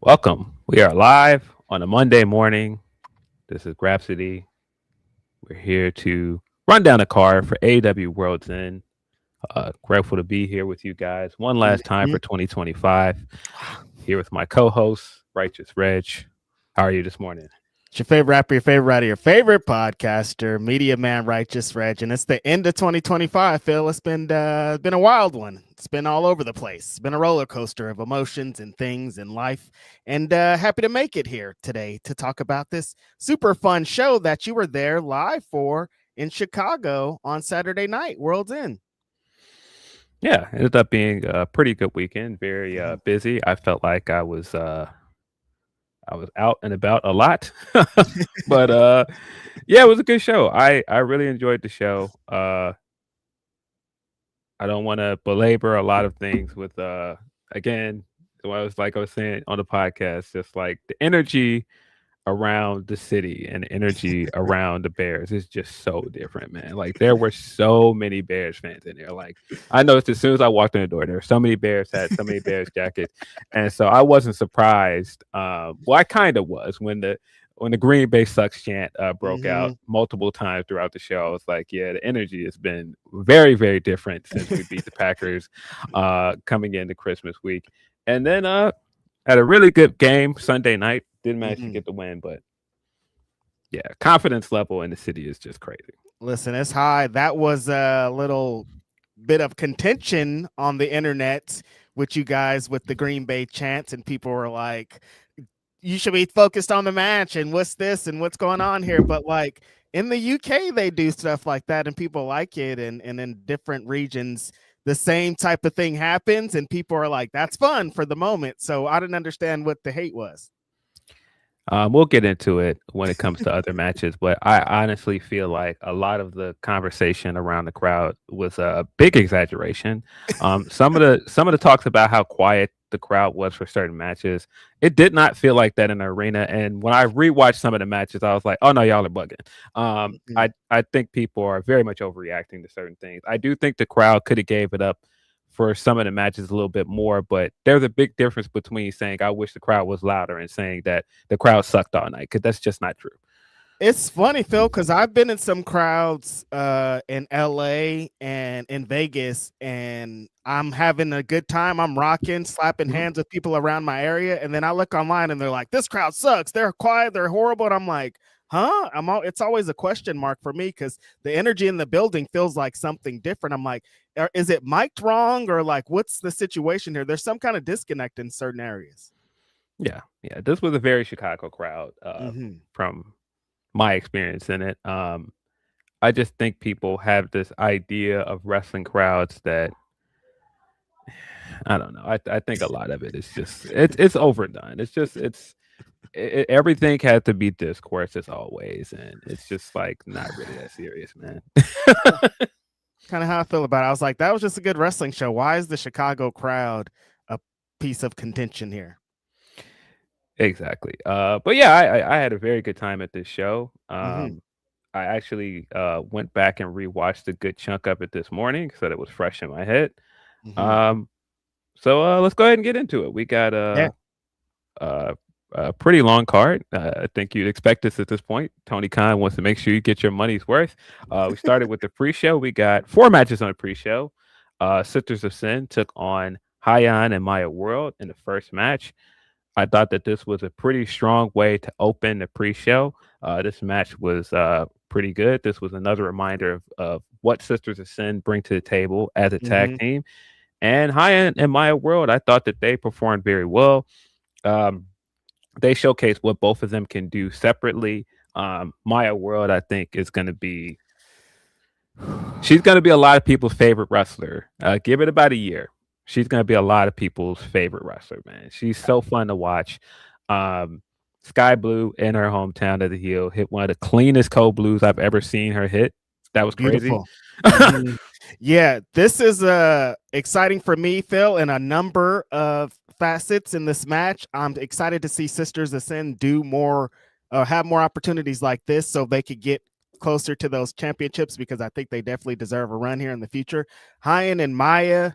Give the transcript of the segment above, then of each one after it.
Welcome. We are live on a Monday morning. This is Grapsody. We're here to run down the card for AEW Worlds End. Grateful to be here with you guys one last time Mhm. for 2025. Here with my co-host, Righteous Reg. How are you this morning? It's your favorite rapper, your favorite writer, your favorite podcaster, Media Man, Righteous Reg, and it's the end of 2025. Phil, it's been a wild one. It's been all over the place. It's been a roller coaster of emotions and things in life, and happy to make it here today to talk about this super fun show that you were there live for in Chicago on Saturday night, World's End. Yeah, ended up being a pretty good weekend. Very Mhm. busy. I felt like I was out and about a lot, but yeah, it was a good show. I really enjoyed the show. I don't want to belabor a lot of things with again, what I was saying on the podcast, just like the energy around the city and the energy around the Bears is just so different, man. Like there were so many Bears fans in there. Like I noticed as soon as I walked in the door, there were so many Bears hats, so many Bears jackets, and so I wasn't surprised. Well, I kind of was when the Green Bay sucks chant broke out Mhm. multiple times throughout the show. I was like, yeah, the energy has been very, very different since we beat the Packers coming into Christmas week. And then had a really good game Sunday night. Didn't manage to Mhm. get the win, but yeah, confidence level in the city is just crazy. Listen, it's high. That was a little bit of contention on the internet with you guys with the Green Bay chants, and people were like, you should be focused on the match and what's this and what's going on here. But like in the UK, they do stuff like that and people like it. And in different regions, the same type of thing happens, and people are like, that's fun for the moment. So I didn't understand what the hate was. We'll get into it when it comes to other matches, but I honestly feel like a lot of the conversation around the crowd was a big exaggeration. Some of the talks about how quiet the crowd was for certain matches, it did not feel like that in the arena. And when I rewatched some of the matches, I was like, "Oh no, y'all are bugging." Mhm. I think people are very much overreacting to certain things. I do think the crowd could have gave it up for some of the matches a little bit more, but there's a big difference between saying I wish the crowd was louder and saying that the crowd sucked all night because that's just not true. It's funny, Phil, because I've been in some crowds in LA and in Vegas, and I'm having a good time. I'm rocking, slapping Mhm. hands with people around my area, and then I look online and they're like, "This crowd sucks. They're quiet. They're horrible." And I'm like, "Huh?" It's always a question mark for me because the energy in the building feels like something different. I'm like, is it mic'd wrong or like what's the situation here? There's some kind of disconnect in certain areas. Yeah, yeah. This was a very Chicago crowd Hmm. from my experience in it. I just think people have this idea of wrestling crowds that I don't know. I think a lot of it is just it's overdone. It's just everything had to be discourse as always, and it's just like not really that serious, man. Kind of how I feel about it. I was like, that was just a good wrestling show. Why is the Chicago crowd a piece of contention here? Exactly. But yeah, I had a very good time at this show. Hmm. I actually went back and rewatched a good chunk of it this morning so that it was fresh in my head. Hmm. Um, so let's go ahead and get into it. We got Yeah. uh, a pretty long card. I think you'd expect this at this point. Tony Khan wants to make sure you get your money's worth. We started with the pre-show. We got four matches on the pre-show. Sisters of Sin took on Hyan and Maya World in the first match. I thought that this was a pretty strong way to open the pre-show. This match was pretty good. This was another reminder of what Sisters of Sin bring to the table as a tag Hmm. team. And High and Maya World, I thought that they performed very well. Um, they showcased what both of them can do separately. Maya World, I think, is going to be she's going to be a lot of people's favorite wrestler. Give it about a year. She's going to be a lot of people's favorite wrestler, man. She's so fun to watch. Um, Sky Blue in her hometown of the heel hit one of the cleanest cold blues I've ever seen her hit. That was crazy. Beautiful. Hmm. Yeah, this is exciting for me, Phil, in a number of facets in this match. I'm excited to see Sisters of Sin do more, have more opportunities like this, so they could get closer to those championships because I think they definitely deserve a run here in the future. Hyan and Maya,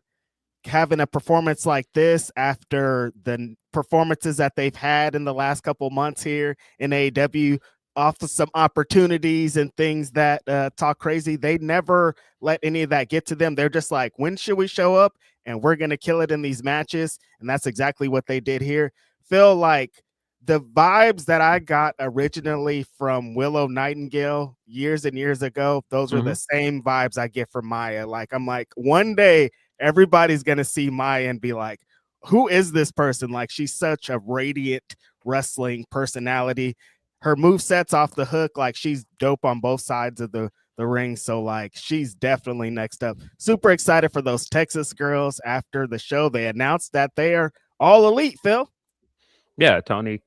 having a performance like this after the performances that they've had in the last couple months here in AEW, off of some opportunities and things that talk crazy, they never let any of that get to them. They're just like, when should we show up? And we're going to kill it in these matches. And that's exactly what they did here. Feel like the vibes that I got originally from Willow Nightingale years and years ago, those are the same vibes I get from Maya. Like, I'm like, one day everybody's going to see Maya and be like, who is this person? Like, she's such a radiant wrestling personality. Her move sets off the hook. Like, she's dope on both sides of the ring. So, like, she's definitely next up. Super excited for those Texas girls. After the show, they announced that they are all elite, Phil. Yeah, Tony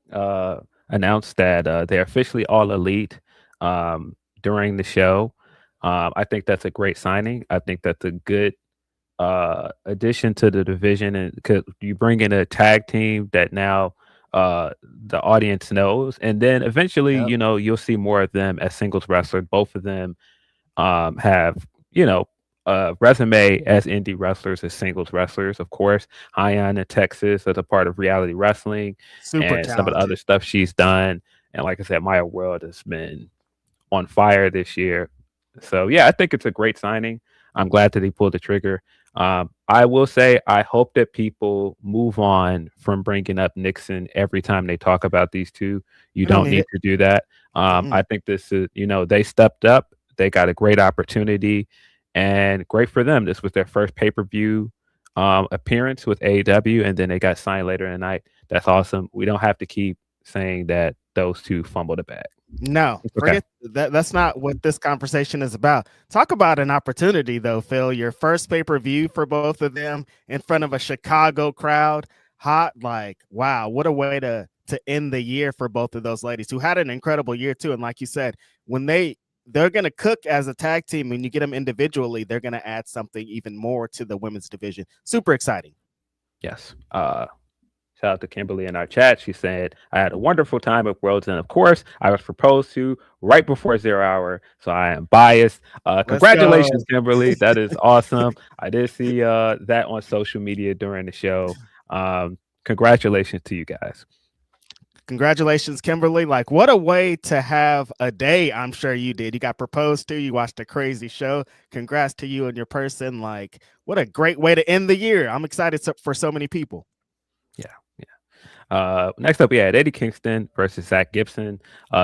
announced that they're officially all elite during the show. I think that's a great signing. I think that's a good addition to the division, and because you bring in a tag team that now the audience knows, and then eventually, Yep. you'll see more of them as singles wrestlers. Both of them have a resume as indie wrestlers, as singles wrestlers. Of course, Hyan in Texas as a part of reality wrestling, Super and some of the other talented. stuff she's done. And like I said, Maya World has been on fire this year. So yeah, I think it's a great signing. I'm glad that he pulled the trigger. I will say I hope that people move on from bringing up Nixon every time they talk about these two. You don't need to do that. I think this is, they stepped up. They got a great opportunity, and great for them. This was their first pay-per-view appearance with AEW, and then they got signed later in the night. That's awesome. We don't have to keep saying that those two fumbled a bag. No, forget that. That's not what this conversation is about. Talk about an opportunity, though, Phil. Your first pay-per-view for both of them in front of a Chicago crowd. Hot, like, wow, what a way to end the year for both of those ladies who had an incredible year too. And like you said, when they're gonna cook as a tag team, when you get them individually, they're gonna add something even more to the women's division. Super exciting. Yes. Shout out to Kimberly in our chat. She said, I had a wonderful time at Worlds End. Of course, I was proposed to right before 0 hour, so I am biased. Congratulations, Kimberly. That is awesome. I did see that on social media during the show. Congratulations to you guys. Congratulations, Kimberly. Like, what a way to have a day. I'm sure you did. You got proposed to, you watched a crazy show. Congrats to you and your person. Like, what a great way to end the year. I'm excited for so many people. Yeah. Next up, we had Eddie Kingston versus Zach Gibson.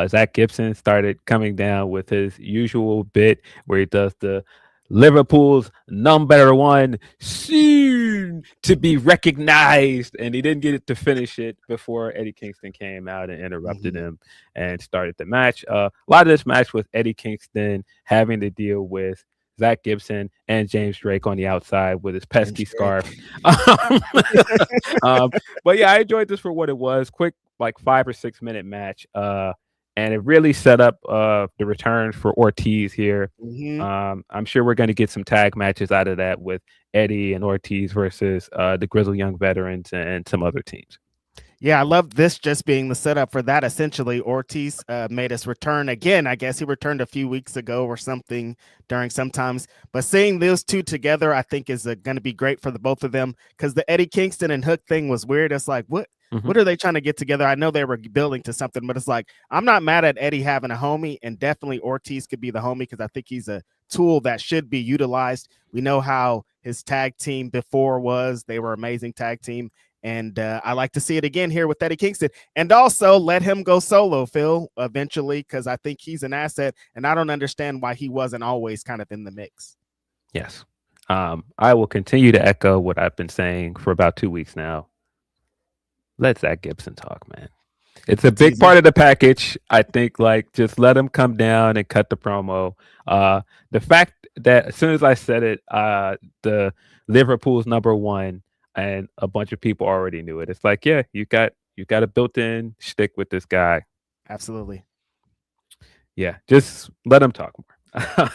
Zach Gibson started coming down with his usual bit where he does the Liverpool's number one soon to be recognized, and he didn't get it to finish it before Eddie Kingston came out and interrupted him and started the match. A lot of this match was Eddie Kingston having to deal with Zach Gibson and James Drake on the outside with his pesky scarf. But yeah, I enjoyed this for what it was. Quick, like 5 or 6 minute match. And it really set up the return for Ortiz here. I'm sure we're going to get some tag matches out of that with Eddie and Ortiz versus the Grizzled Young Veterans and some other teams. Yeah, I love this just being the setup for that. Essentially, Ortiz made us return again. I guess he returned a few weeks ago or something during sometimes. But seeing those two together, I think is going to be great for the both of them, because the Eddie Kingston and Hook thing was weird. It's like, what are they trying to get together? I know they were building to something, but it's like, I'm not mad at Eddie having a homie, and definitely Ortiz could be the homie because I think he's a tool that should be utilized. We know how his tag team before was. They were amazing tag team. And I like to see it again here with Eddie Kingston, and also let him go solo, Phil, eventually, because I think he's an asset, and I don't understand why he wasn't always kind of in the mix. Yes. I will continue to echo what I've been saying for about 2 weeks now. Let Zach Gibson talk, man. It's a big part of the package. I think, like, just let him come down and cut the promo. The fact that as soon as I said it, the Liverpool's number one, and a bunch of people already knew it. It's like, yeah, you got a built-in shtick with this guy. Absolutely. Yeah, just let him talk more.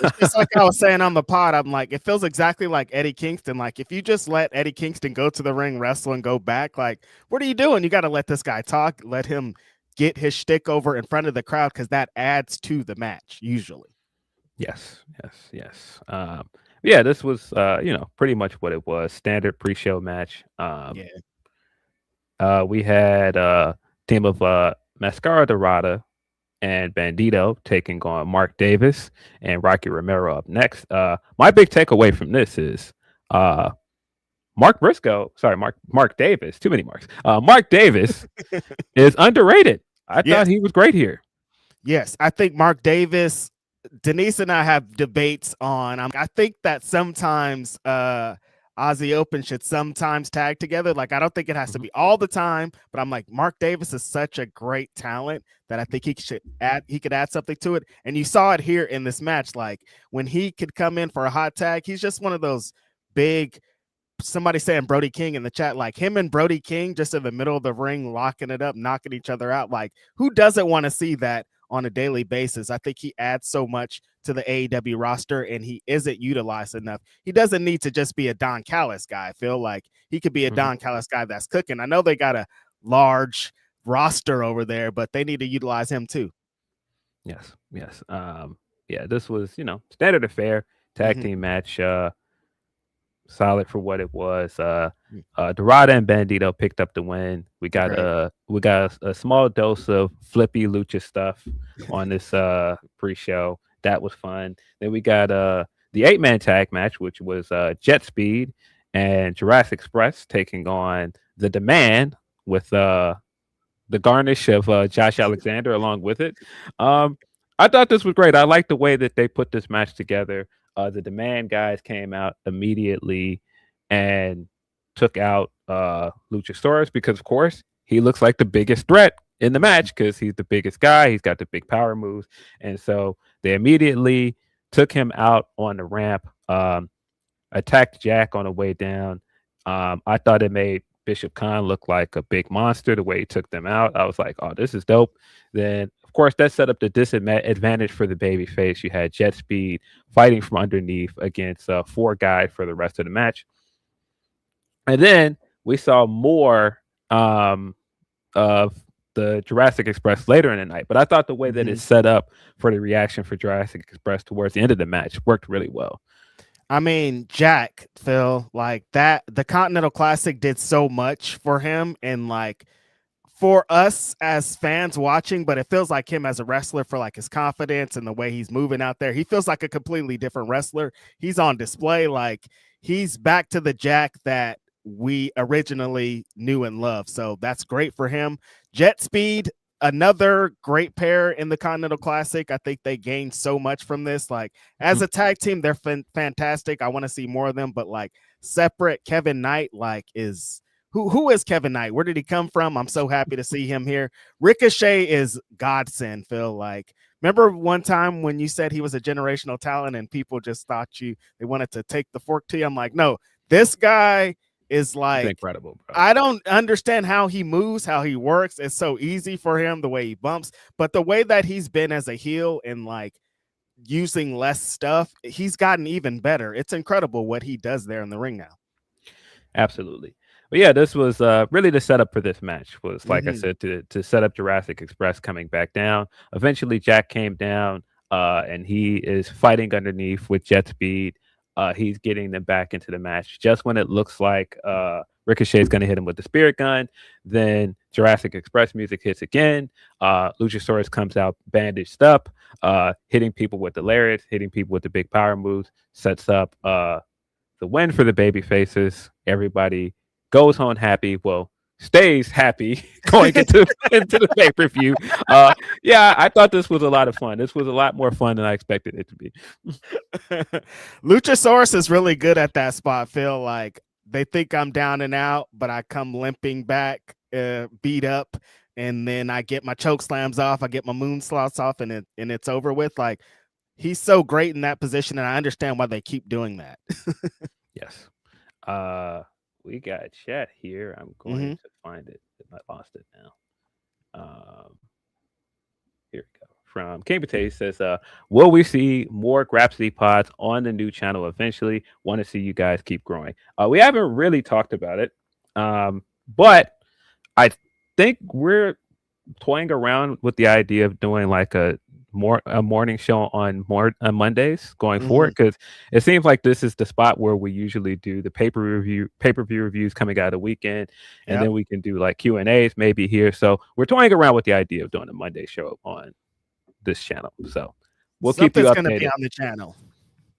It's just like I was saying on the pod, I'm like, it feels exactly like Eddie Kingston. Like, if you just let Eddie Kingston go to the ring, wrestle, and go back, like, what are you doing? You got to let this guy talk, let him get his shtick over in front of the crowd, because that adds to the match usually. Yes. Yeah, this was pretty much what it was. Standard pre-show match. Yeah, We had team of Mascara Dorada and Bandito taking on Mark Davis and Rocky Romero up next. My big takeaway from this is uh, Mark Davis. Too many marks. Mark Davis is underrated. I thought yes, he was great here. yes. I think Mark Davis, Denise and I have debates on. I think that sometimes Aussie Open should sometimes tag together. Like I don't think it has to Mhm. be all the time, but I'm like Mark Davis is such a great talent that I think he could add something to it. And you saw it here in this match. Like when he could come in for a hot tag, he's just one of those big, somebody saying Brody King in the chat, like him and Brody King just in the middle of the ring, locking it up, knocking each other out. Like, who doesn't want to see that on a daily basis? I think he adds so much to the AEW roster and he isn't utilized enough. He doesn't need to just be a Don Callis guy. I feel like he could be a Mhm. Don Callis guy that's cooking. I know they got a large roster over there, but they need to utilize him too. Yes, yes. Yeah, this was standard affair tag Mm-hmm. team match. Solid for what it was. Dorada and Bandito picked up the win. We got Great. a small dose of flippy lucha stuff on this pre-show. That was fun. Then we got the 8-man tag match, which was Jet Speed and Jurassic Express taking on the Demand with the garnish of Josh Alexander along with it. Um, I thought this was great. I like the way that they put this match together. The Demand guys came out immediately and took out Luchasaurus because, of course, he looks like the biggest threat in the match because he's the biggest guy. He's got the big power moves, and so they immediately took him out on the ramp. Attacked Jack on the way down. I thought it made Bishop Khan look like a big monster the way he took them out. I was like, oh, this is dope. Then, of course, that set up the disadvantage for the babyface. You had Jet Speed fighting from underneath against four guys for the rest of the match. And then we saw more of the Jurassic Express later in the night. But I thought the way that Mm-hmm. it set up for the reaction for Jurassic Express towards the end of the match worked really well. I mean, Jack, Phil, like that, the Continental Classic did so much for him and like for us as fans watching, but it feels like him as a wrestler for like his confidence and the way he's moving out there. He feels like a completely different wrestler. He's on display. Like he's back to the Jack that we originally knew and loved. So that's great for him. Jet Speed, another great pair in the Continental Classic. I think they gained so much from this. Like as a tag team, they're fantastic. I want to see more of them, but like separate, Kevin Knight like is who is Kevin Knight? Where did he come from? I'm so happy to see him here. Ricochet is godsend, Phil. Like, remember one time when you said he was a generational talent and people just thought they wanted to take the fork to you? I'm like, no, this guy is It's like, incredible, bro. I don't understand how he moves, how he works. It's so easy for him, the way he bumps, but the way that he's been as a heel and like using less stuff, he's gotten even better. It's incredible what he does there in the ring now. Absolutely. But yeah, this was really the setup for this match was, like I Mm-hmm. said, to set up Jurassic Express coming back down. Eventually, Jack came down and he is fighting underneath with jet speed. He's getting them back into the match. Just when it looks like Ricochet is going to hit him with the spirit gun, then Jurassic Express music hits again. Luchasaurus comes out bandaged up, hitting people with the lariats, hitting people with the big power moves, sets up the win for the baby faces. Everybody goes home happy. Well, stays happy going into the pay per view. Yeah, I thought this was a lot of fun. This was a lot more fun than I expected it to be. Luchasaurus is really good at that spot, Phil. Like they think I'm down and out, but I come limping back, beat up, and then I get my choke slams off, I get my moon slots off, and it's over with. Like he's so great in that position, and I understand why they keep doing that. Yes. Uh, we got chat here. I'm going Mm-hmm. to find it. I lost it now. Here we go. From King Potato says, will we see more Grapsody pods on the new channel eventually? Want to see you guys keep growing. We haven't really talked about it, but I think we're toying around with the idea of doing like a a morning show on Mondays going Mhm. forward, because it seems like this is the spot where we usually do the pay per view reviews coming out of the weekend, and Yep. then we can do like Q&As maybe here. So we're toying around with the idea of doing a Monday show on this channel. So we'll keep you Something's gonna be updated. on the channel.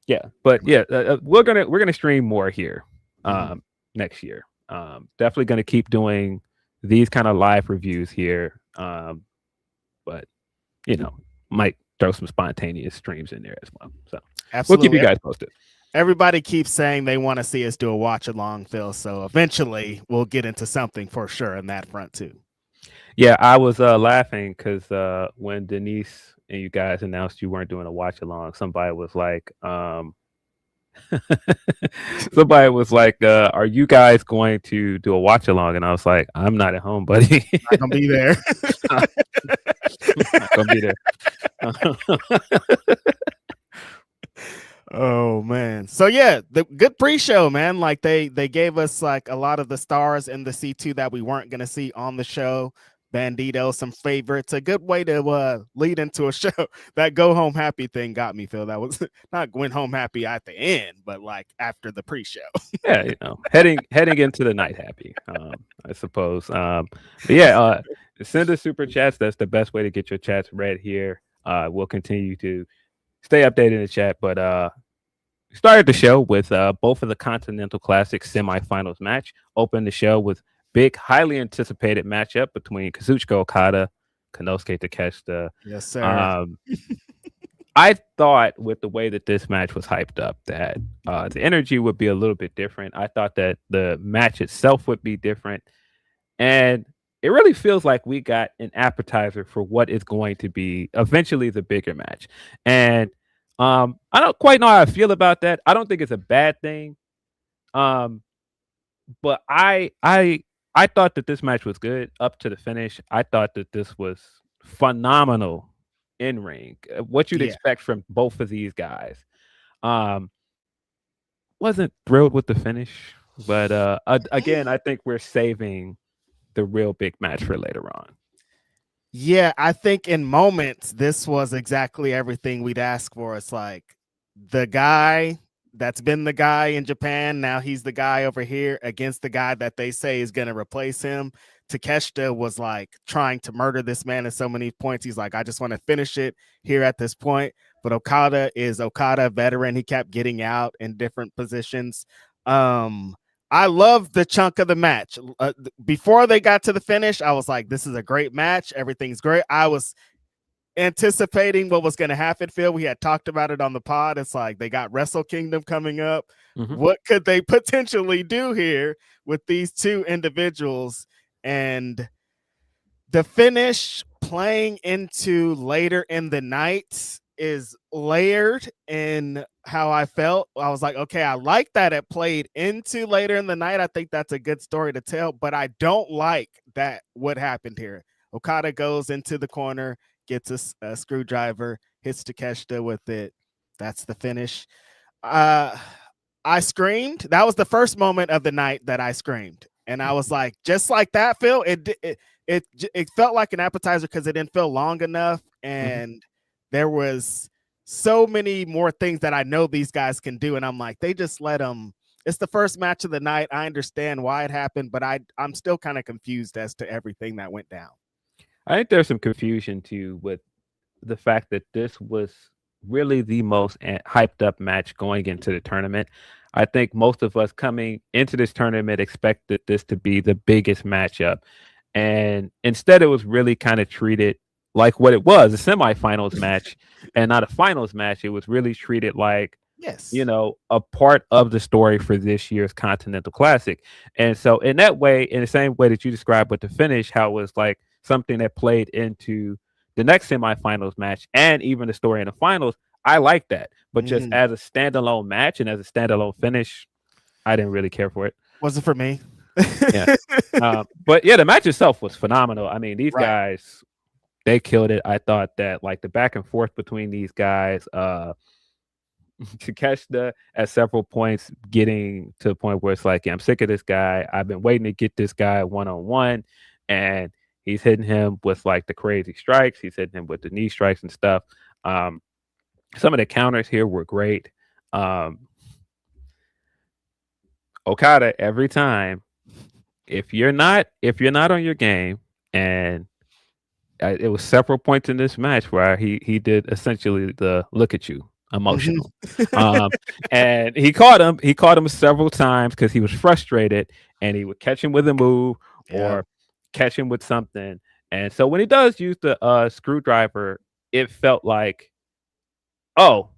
Yeah, but yeah, we're gonna stream more here Mhm. next year. Definitely gonna keep doing these kind of live reviews here. But might throw some spontaneous streams in there as well. So we'll keep you Absolutely. guys posted. Everybody keeps saying they want to see us do a watch along, Phil. So eventually we'll get into something for sure in that front too. Yeah, I was laughing because when Denise and you guys announced you weren't doing a watch along, somebody was like, "Are you guys going to do a watch along?" And I was like, "I'm not at home, buddy. Not gonna be there. I'm not gonna be there." Oh man. So yeah, the good pre-show, man. Like they gave us like a lot of the stars in the C2 that we weren't gonna see on the show. Bandito, some favorites. A good way to lead into a show. That go home happy thing got me, Phil. That was not went home happy at the end, but like after the pre-show. Yeah, heading into the night happy, I suppose. But yeah, send us super chats. That's the best way to get your chats read here. We'll continue to stay updated in the chat, but started the show with both of the Continental Classic semifinals match. Opened the show with big, highly anticipated matchup between Kazuchika Okada, Konosuke Takeshita. Yes, sir. I thought with the way that this match was hyped up that the energy would be a little bit different. I thought that the match itself would be different. And it really feels like we got an appetizer for what is going to be eventually the bigger match. And I don't quite know how I feel about that. I don't think it's a bad thing. But I thought that this match was good up to the finish. I thought that this was phenomenal in ring. What you'd Yeah. expect from both of these guys. Um, wasn't thrilled with the finish, but again, I think we're saving the real big match for later on. Yeah, I think in moments this was exactly everything we'd ask for. It's like the guy that's been the guy in Japan, now he's the guy over here against the guy that they say is going to replace him. Takeshita was like trying to murder this man at so many points. He's like, I just want to finish it here at this point. But Okada is Okada, veteran. He kept getting out in different positions. I love the chunk of the match. Before they got to the finish, I was like, this is a great match. Everything's great. I was anticipating what was going to happen, Phil. We had talked about it on the pod. It's like they got Wrestle Kingdom coming up. Mm-hmm. What could they potentially do here with these two individuals? And the finish playing into later in the night is layered in how I felt. I was like, okay, I like that it played into later in the night. I think that's a good story to tell, but I don't like that what happened here. Okada goes into the corner, gets a screwdriver, hits Takeshita with it. That's the finish. I screamed. That was the first moment of the night that I screamed. And I was like, just like that, Phil, it felt like an appetizer because it didn't feel long enough. And there was so many more things that I know these guys can do. And I'm like, they just let them. It's the first match of the night. I understand why it happened, but I'm still kind of confused as to everything that went down. I think there's some confusion too with the fact that this was really the most hyped up match going into the tournament. I think most of us coming into this tournament expected this to be the biggest matchup. And instead, it was really kind of treated like what it was, a semifinals match and not a finals match. It was really treated like, yes, a part of the story for this year's Continental Classic. And so in that way, in the same way that you described with the finish, how it was like something that played into the next semifinals match and even the story in the finals, I like that. But just as a standalone match and as a standalone finish, I didn't really care for it. Wasn't for me. Yeah. But yeah, the match itself was phenomenal. I mean, these guys, they killed it. I thought that like the back and forth between these guys, Takeshita at several points getting to the point where it's like, yeah, I'm sick of this guy. I've been waiting to get this guy one-on-one, and he's hitting him with like the crazy strikes. He's hitting him with the knee strikes and stuff. Um, some of the counters here were great. Um, Okada every time. If you're not on your game, and it was several points in this match where he did essentially the look at you Mhm. emotional, um, and he caught him several times because he was frustrated, and he would catch him with a move Yeah. or catch him with something. And so when he does use the screwdriver, it felt like, oh,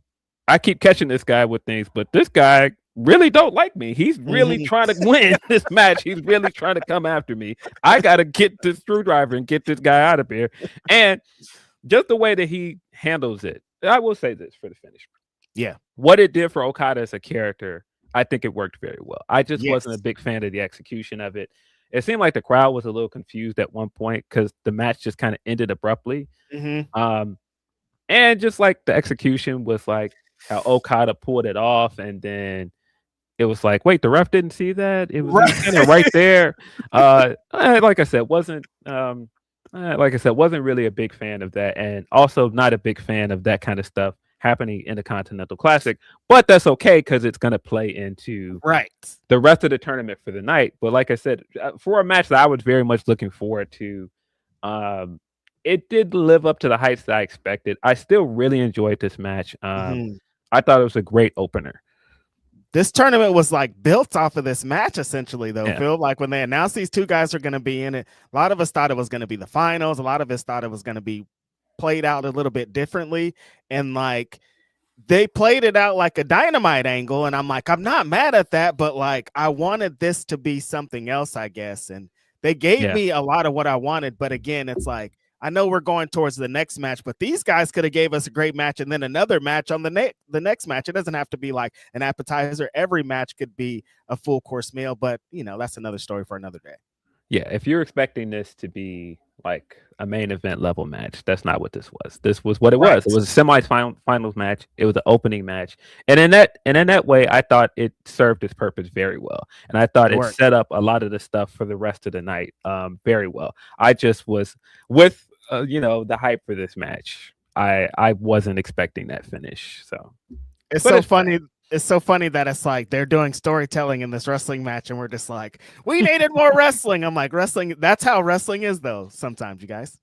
I keep catching this guy with things, but this guy really don't like me. He's really Mhm. trying to win this match. He's really trying to come after me. I got to get this screwdriver and get this guy out of here. And just the way that he handles it, I will say this for the finish. Yeah. What it did for Okada as a character, I think it worked very well. I just wasn't a Yes. big fan of the execution of it. It seemed like the crowd was a little confused at one point because the match just kind of ended abruptly. Mhm. Um, and just like the execution was like how Okada pulled it off, and then it was like, wait, the ref didn't see that. He was Right. standing right there. Like I said, wasn't really a big fan of that, and also not a big fan of that kind of stuff happening in the Continental Classic. But that's okay because it's going to play into Right. the rest of the tournament for the night. But like I said, for a match that I was very much looking forward to, um, it did live up to the heights that I expected. I still really enjoyed this match. Mhm. I thought it was a great opener. This tournament was like built off of this match essentially though. Yeah, Phil, like when they announced these two guys are going to be in it, a lot of us thought it was going to be the finals. A lot of us thought it was going to be played out a little bit differently. And like they played it out like a dynamite angle. And I'm like, I'm not mad at that, but like I wanted this to be something else, I guess. And they gave yeah. me a lot of what I wanted. But again, it's like I know we're going towards the next match, but these guys could have gave us a great match and then another match on the next match. It doesn't have to be like an appetizer. Every match could be a full course meal, but you know, that's another story for another day. Yeah, if you're expecting this to be like a main event level match, that's not what this was. This was what it was. It Right. was a finals match. It was an opening match. And in that way, I thought it served its purpose very well. And I thought It it worked. set up a lot of the stuff for the rest of the night very well. I just was with the hype for this match. I wasn't expecting that finish. So, It's but so it's fine. funny. It's so funny that it's like they're doing storytelling in this wrestling match, and we're just like, we needed more wrestling. I'm like, wrestling, that's how wrestling is, though, sometimes, you guys.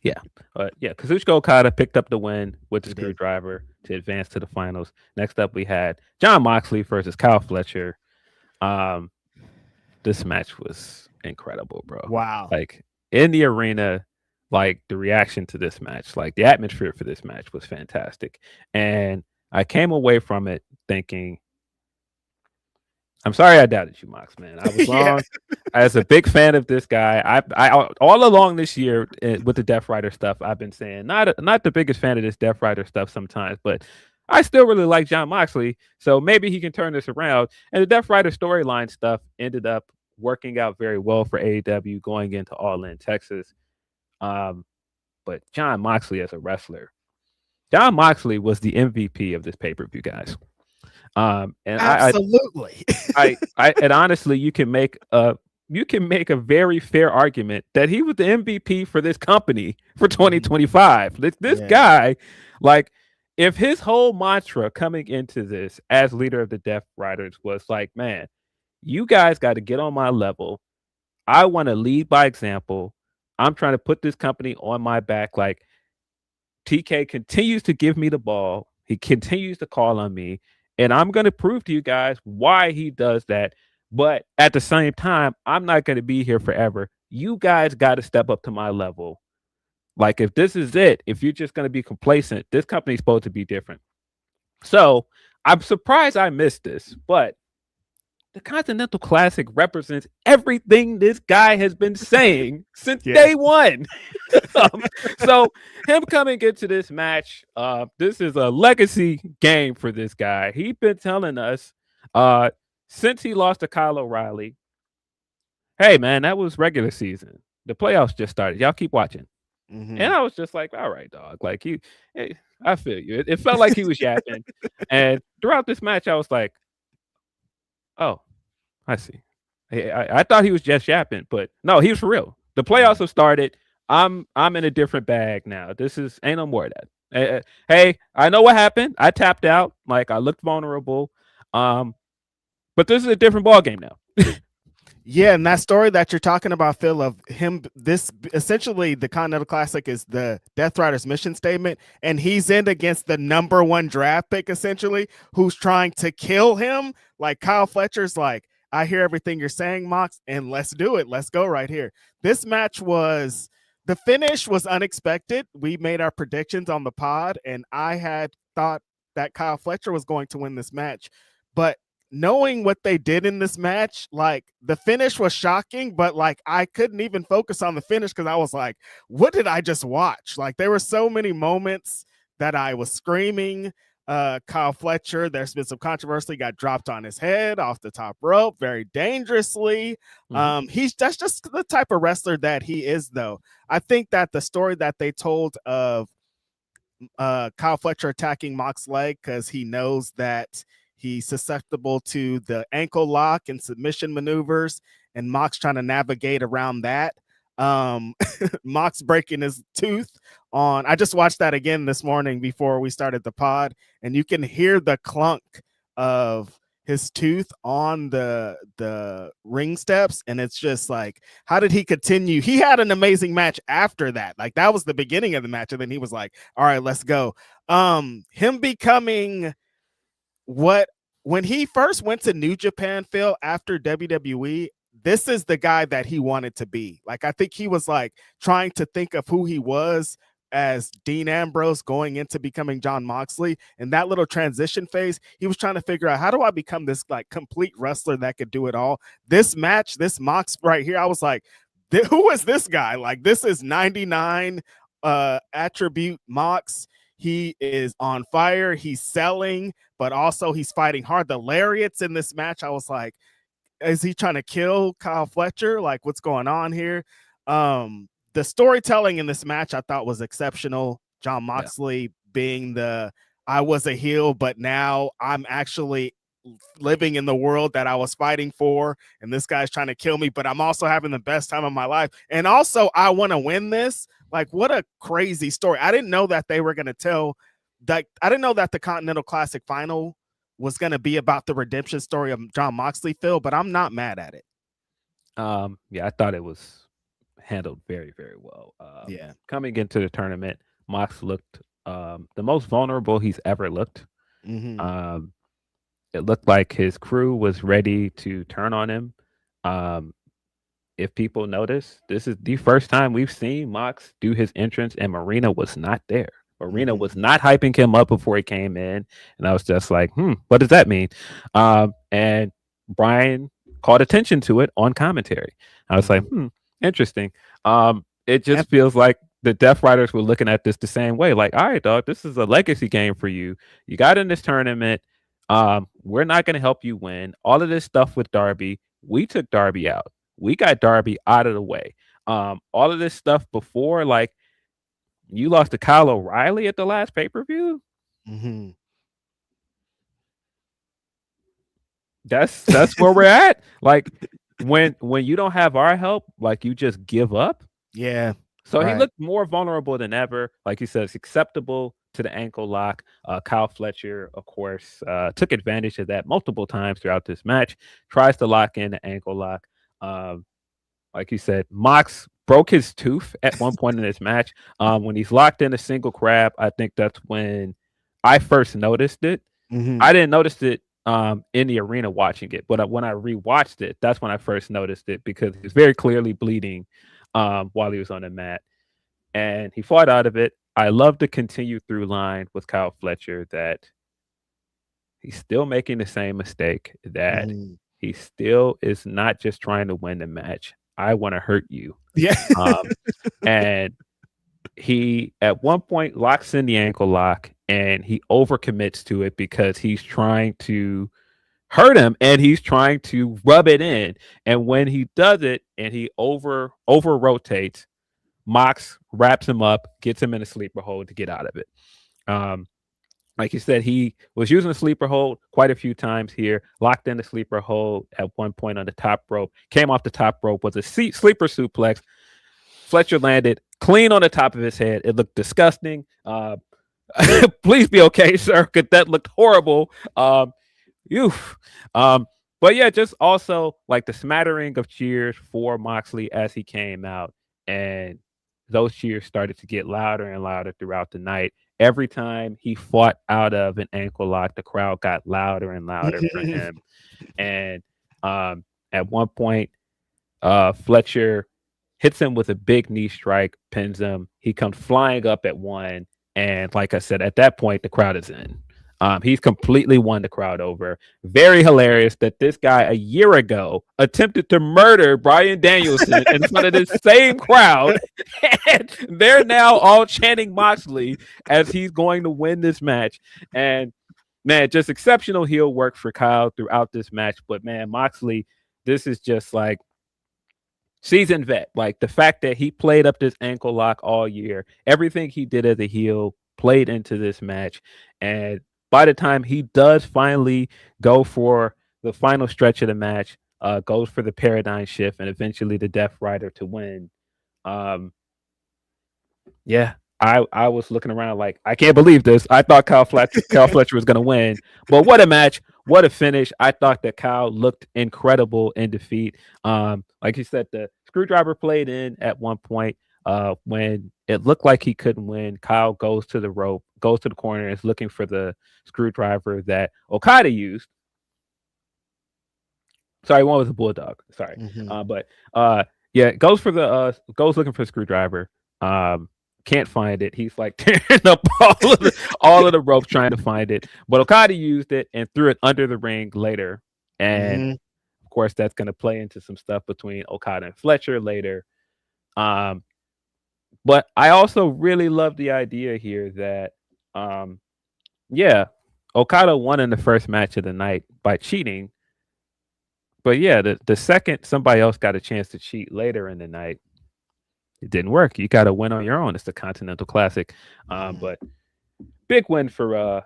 Yeah, Kazuchika Okada picked up the win with the He did. screwdriver to advance to the finals. Next up, we had John Moxley versus Kyle Fletcher. Um, this match was incredible, bro. Wow. Like in the arena, like the reaction to this match, like the atmosphere for this match was fantastic, and I came away from it thinking, I'm sorry I doubted you, Mox, man. I was Yeah. wrong. As a big fan of this guy, I all along this year with the Death Rider stuff, I've been saying not the biggest fan of this Death Rider stuff sometimes, but I still really like John Moxley, so maybe he can turn this around. And the Death Rider storyline stuff ended up working out very well for AEW going into All In Texas. Um, but John Moxley as a wrestler, John Moxley was the MVP of this pay per view, guys. And Absolutely. and honestly, you can make a very fair argument that he was the MVP for this company for 2025. This Yeah. guy, like, if his whole mantra coming into this as leader of the Death Riders was like, man, you guys got to get on my level. I want to lead by example. I'm trying to put this company on my back. Like, TK continues to give me the ball. He continues to call on me. And I'm going to prove to you guys why he does that. But at the same time, I'm not going to be here forever. You guys got to step up to my level. Like, if this is it, if you're just going to be complacent, this company's supposed to be different. So I'm surprised I missed this, but the Continental Classic represents everything this guy has been saying since Yeah. day one. So him coming into this match, this is a legacy game for this guy. He's been telling us since he lost to Kyle O'Reilly, hey man, that was regular season. The playoffs just started. Y'all keep watching. And Mhm. I was just like, all right, dog. Like I feel you. It felt like he was yapping. And throughout this match, I was like, oh, I see. I thought he was just yapping, but no, he was for real. The playoffs have started. I'm in a different bag now. This is ain't no more of that. Hey, I know what happened. I tapped out. Like I looked vulnerable. Um, but this is a different ball game now. Yeah, and that story that you're talking about, Phil, of him, this essentially the Continental Classic is the Death Rider's mission statement, and he's in against the #1 draft pick, essentially, who's trying to kill him. Like Kyle Fletcher's like, I hear everything you're saying, Mox, and let's do it. Let's go right here. This match was the finish was unexpected. We made our predictions on the pod, and I had thought that Kyle Fletcher was going to win this match, but knowing what they did in this match, like the finish was shocking, but like I couldn't even focus on the finish because I was like, what did I just watch? Like there were so many moments that I was screaming. Kyle Fletcher, there's been some controversy, got dropped on his head off the top rope very dangerously. He's that's just the type of wrestler that he is, though. I think that the story that they told of Kyle Fletcher attacking Mox's leg because he knows that he's susceptible to the ankle lock and submission maneuvers, and Mox trying to navigate around that. Mox breaking his tooth on. I just watched that again this morning before we started the pod, and you can hear the clunk of his tooth on the ring steps, and it's just like, how did he continue? He had an amazing match after that. Like that was the beginning of the match, and then he was like, all right, let's go. Him becoming what when he first went to New Japan, Phil, after WWE, this is the guy that he wanted to be. Like I think he was like trying to think of who he was as Dean Ambrose going into becoming Jon Moxley. In that little transition phase, he was trying to figure out, how do I become this like complete wrestler that could do it all? This match, this Mox right here, I was like, who is this guy? Like this is 99 attribute Mox. He is on fire. He's selling, but also he's fighting hard. The lariats in this match, I was like, is he trying to kill Kyle Fletcher? Like, what's going on here? The storytelling in this match I thought was exceptional. Jon Moxley being the, I was a heel, but now I'm actually living in the world that I was fighting for, and this guy's trying to kill me, but I'm also having the best time of my life. And also, I want to win this. Like, what a crazy story. I didn't know that they were going to tell that. I didn't know that the Continental Classic final was going to be about the redemption story of Jon Moxley, Phil, but I'm not mad at it. Yeah, I thought it was handled very, very well. Coming into the tournament, Mox looked the most vulnerable he's ever looked. It looked like his crew was ready to turn on him. If people notice, this is the first time we've seen Mox do his entrance, and Marina was not there. Marina was not hyping him up before he came in, and I was just like, what does that mean? And Brian called attention to it on commentary. I was like, interesting. It just feels like the Death Riders were looking at this the same way. Like, all right, dog, this is a legacy game for you. You got in this tournament. We're not going to help you win. All of this stuff with Darby, we took Darby out. We got Darby out of the way. All of this stuff before, like, you lost to Kyle O'Reilly at the last pay-per-view. That's where we're at. Like, when you don't have our help, like, you just give up. Yeah. So he looked more vulnerable than ever. Like you said, it's acceptable to the ankle lock. Kyle Fletcher, of course, took advantage of that multiple times throughout this match. Tries to lock in the ankle lock. Like you said, Mox broke his tooth at one point in this match. When he's locked in a single crab, I think that's when I first noticed it. I didn't notice it in the arena watching it, but when I rewatched it, that's when I first noticed it, because he's very clearly bleeding while he was on the mat, and he fought out of it. I love the continue through line with Kyle Fletcher that he's still making the same mistake, that he still is not just trying to win the match. I want to hurt you. Yeah. And he at one point locks in the ankle lock, and he overcommits to it because he's trying to hurt him and he's trying to rub it in. And when he does it and he over rotates, Mox wraps him up, gets him in a sleeper hold to get out of it. Like you said, he was using a sleeper hold quite a few times here, locked in the sleeper hold at one point on the top rope, came off the top rope, was a sleeper suplex. Fletcher landed clean on the top of his head. It looked disgusting. Please be okay, sir, because that looked horrible. You, but yeah, just also like the smattering of cheers for Moxley as he came out, and those cheers started to get louder and louder throughout the night. Every time he fought out of an ankle lock, the crowd got louder and louder for him. And at one point, Fletcher hits him with a big knee strike, pins him. He comes flying up at one, and like I said, at that point, the crowd is in. He's completely won the crowd over. Very hilarious that this guy a year ago attempted to murder Brian Danielson in front of this same crowd, and they're now all chanting Moxley as he's going to win this match. And man, just exceptional heel work for Kyle throughout this match. But man, Moxley, this is just like seasoned vet. Like the fact that he played up this ankle lock all year, everything he did as a heel played into this match. And by the time he does finally go for the final stretch of the match, goes for the paradigm shift and eventually the Death Rider to win. Um, yeah, I was looking around like I can't believe this. I thought Kyle Fletcher was going to win, but what a match! What a finish! I thought that Kyle looked incredible in defeat. Like you said, the screwdriver played in at one point. When it looked like he couldn't win, Kyle goes to the rope, goes to the corner, and is looking for the screwdriver that Okada used. Sorry, one was a bulldog. Sorry, but yeah, goes looking for a screwdriver. Can't find it. He's like tearing up all of the ropes trying to find it. But Okada used it and threw it under the ring later. And of course, that's going to play into some stuff between Okada and Fletcher later. But I also really love the idea here that, yeah, Okada won in the first match of the night by cheating. But yeah, the second somebody else got a chance to cheat later in the night, it didn't work. You got to win on your own. It's the Continental Classic. But big win for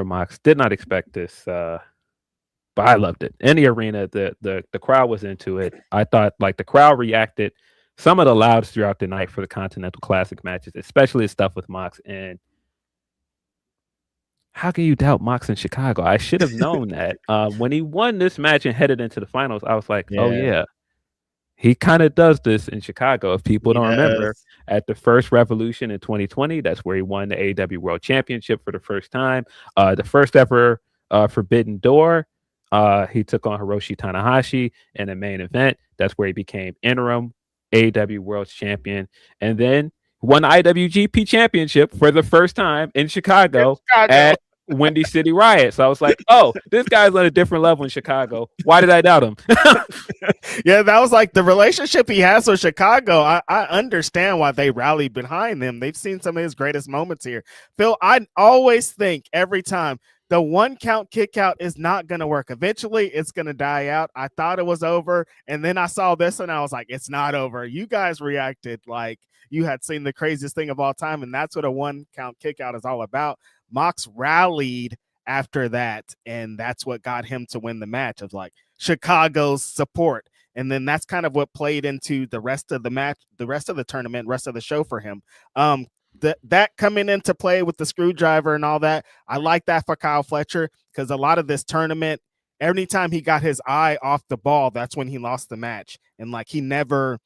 Mox. Did not expect this, but I loved it. In the arena, the crowd was into it. I thought like the crowd reacted some of the loudest throughout the night for the Continental Classic matches, especially the stuff with Mox. And how can you doubt Mox in Chicago? I should have known that. When he won this match and headed into the finals, I was like, oh yeah, he kind of does this in Chicago. If people don't remember, at the first Revolution in 2020, that's where he won the AEW World Championship for the first time. The first ever Forbidden Door, he took on Hiroshi Tanahashi in the main event. That's where he became interim AEW World Champion. And then won the IWGP Championship for the first time in Chicago. At Windy City Riot. So I was like, oh, this guy's on a different level in Chicago. Why did I doubt him? Yeah, that was like the relationship he has with Chicago. I understand why they rallied behind him. They've seen some of his greatest moments here. Phil, I always think every time the one count kick out is not going to work. Eventually, it's going to die out. I thought it was over. And then I saw this and I was like, it's not over. You guys reacted like you had seen the craziest thing of all time. And that's what a one count kick out is all about. Mox rallied after that, and that's what got him to win the match of like Chicago's support. And then that's kind of what played into the rest of the match, the rest of the tournament, rest of the show for him. That coming into play with the screwdriver and all that, I like that for Kyle Fletcher because a lot of this tournament, anytime he got his eye off the ball, that's when he lost the match. And like he never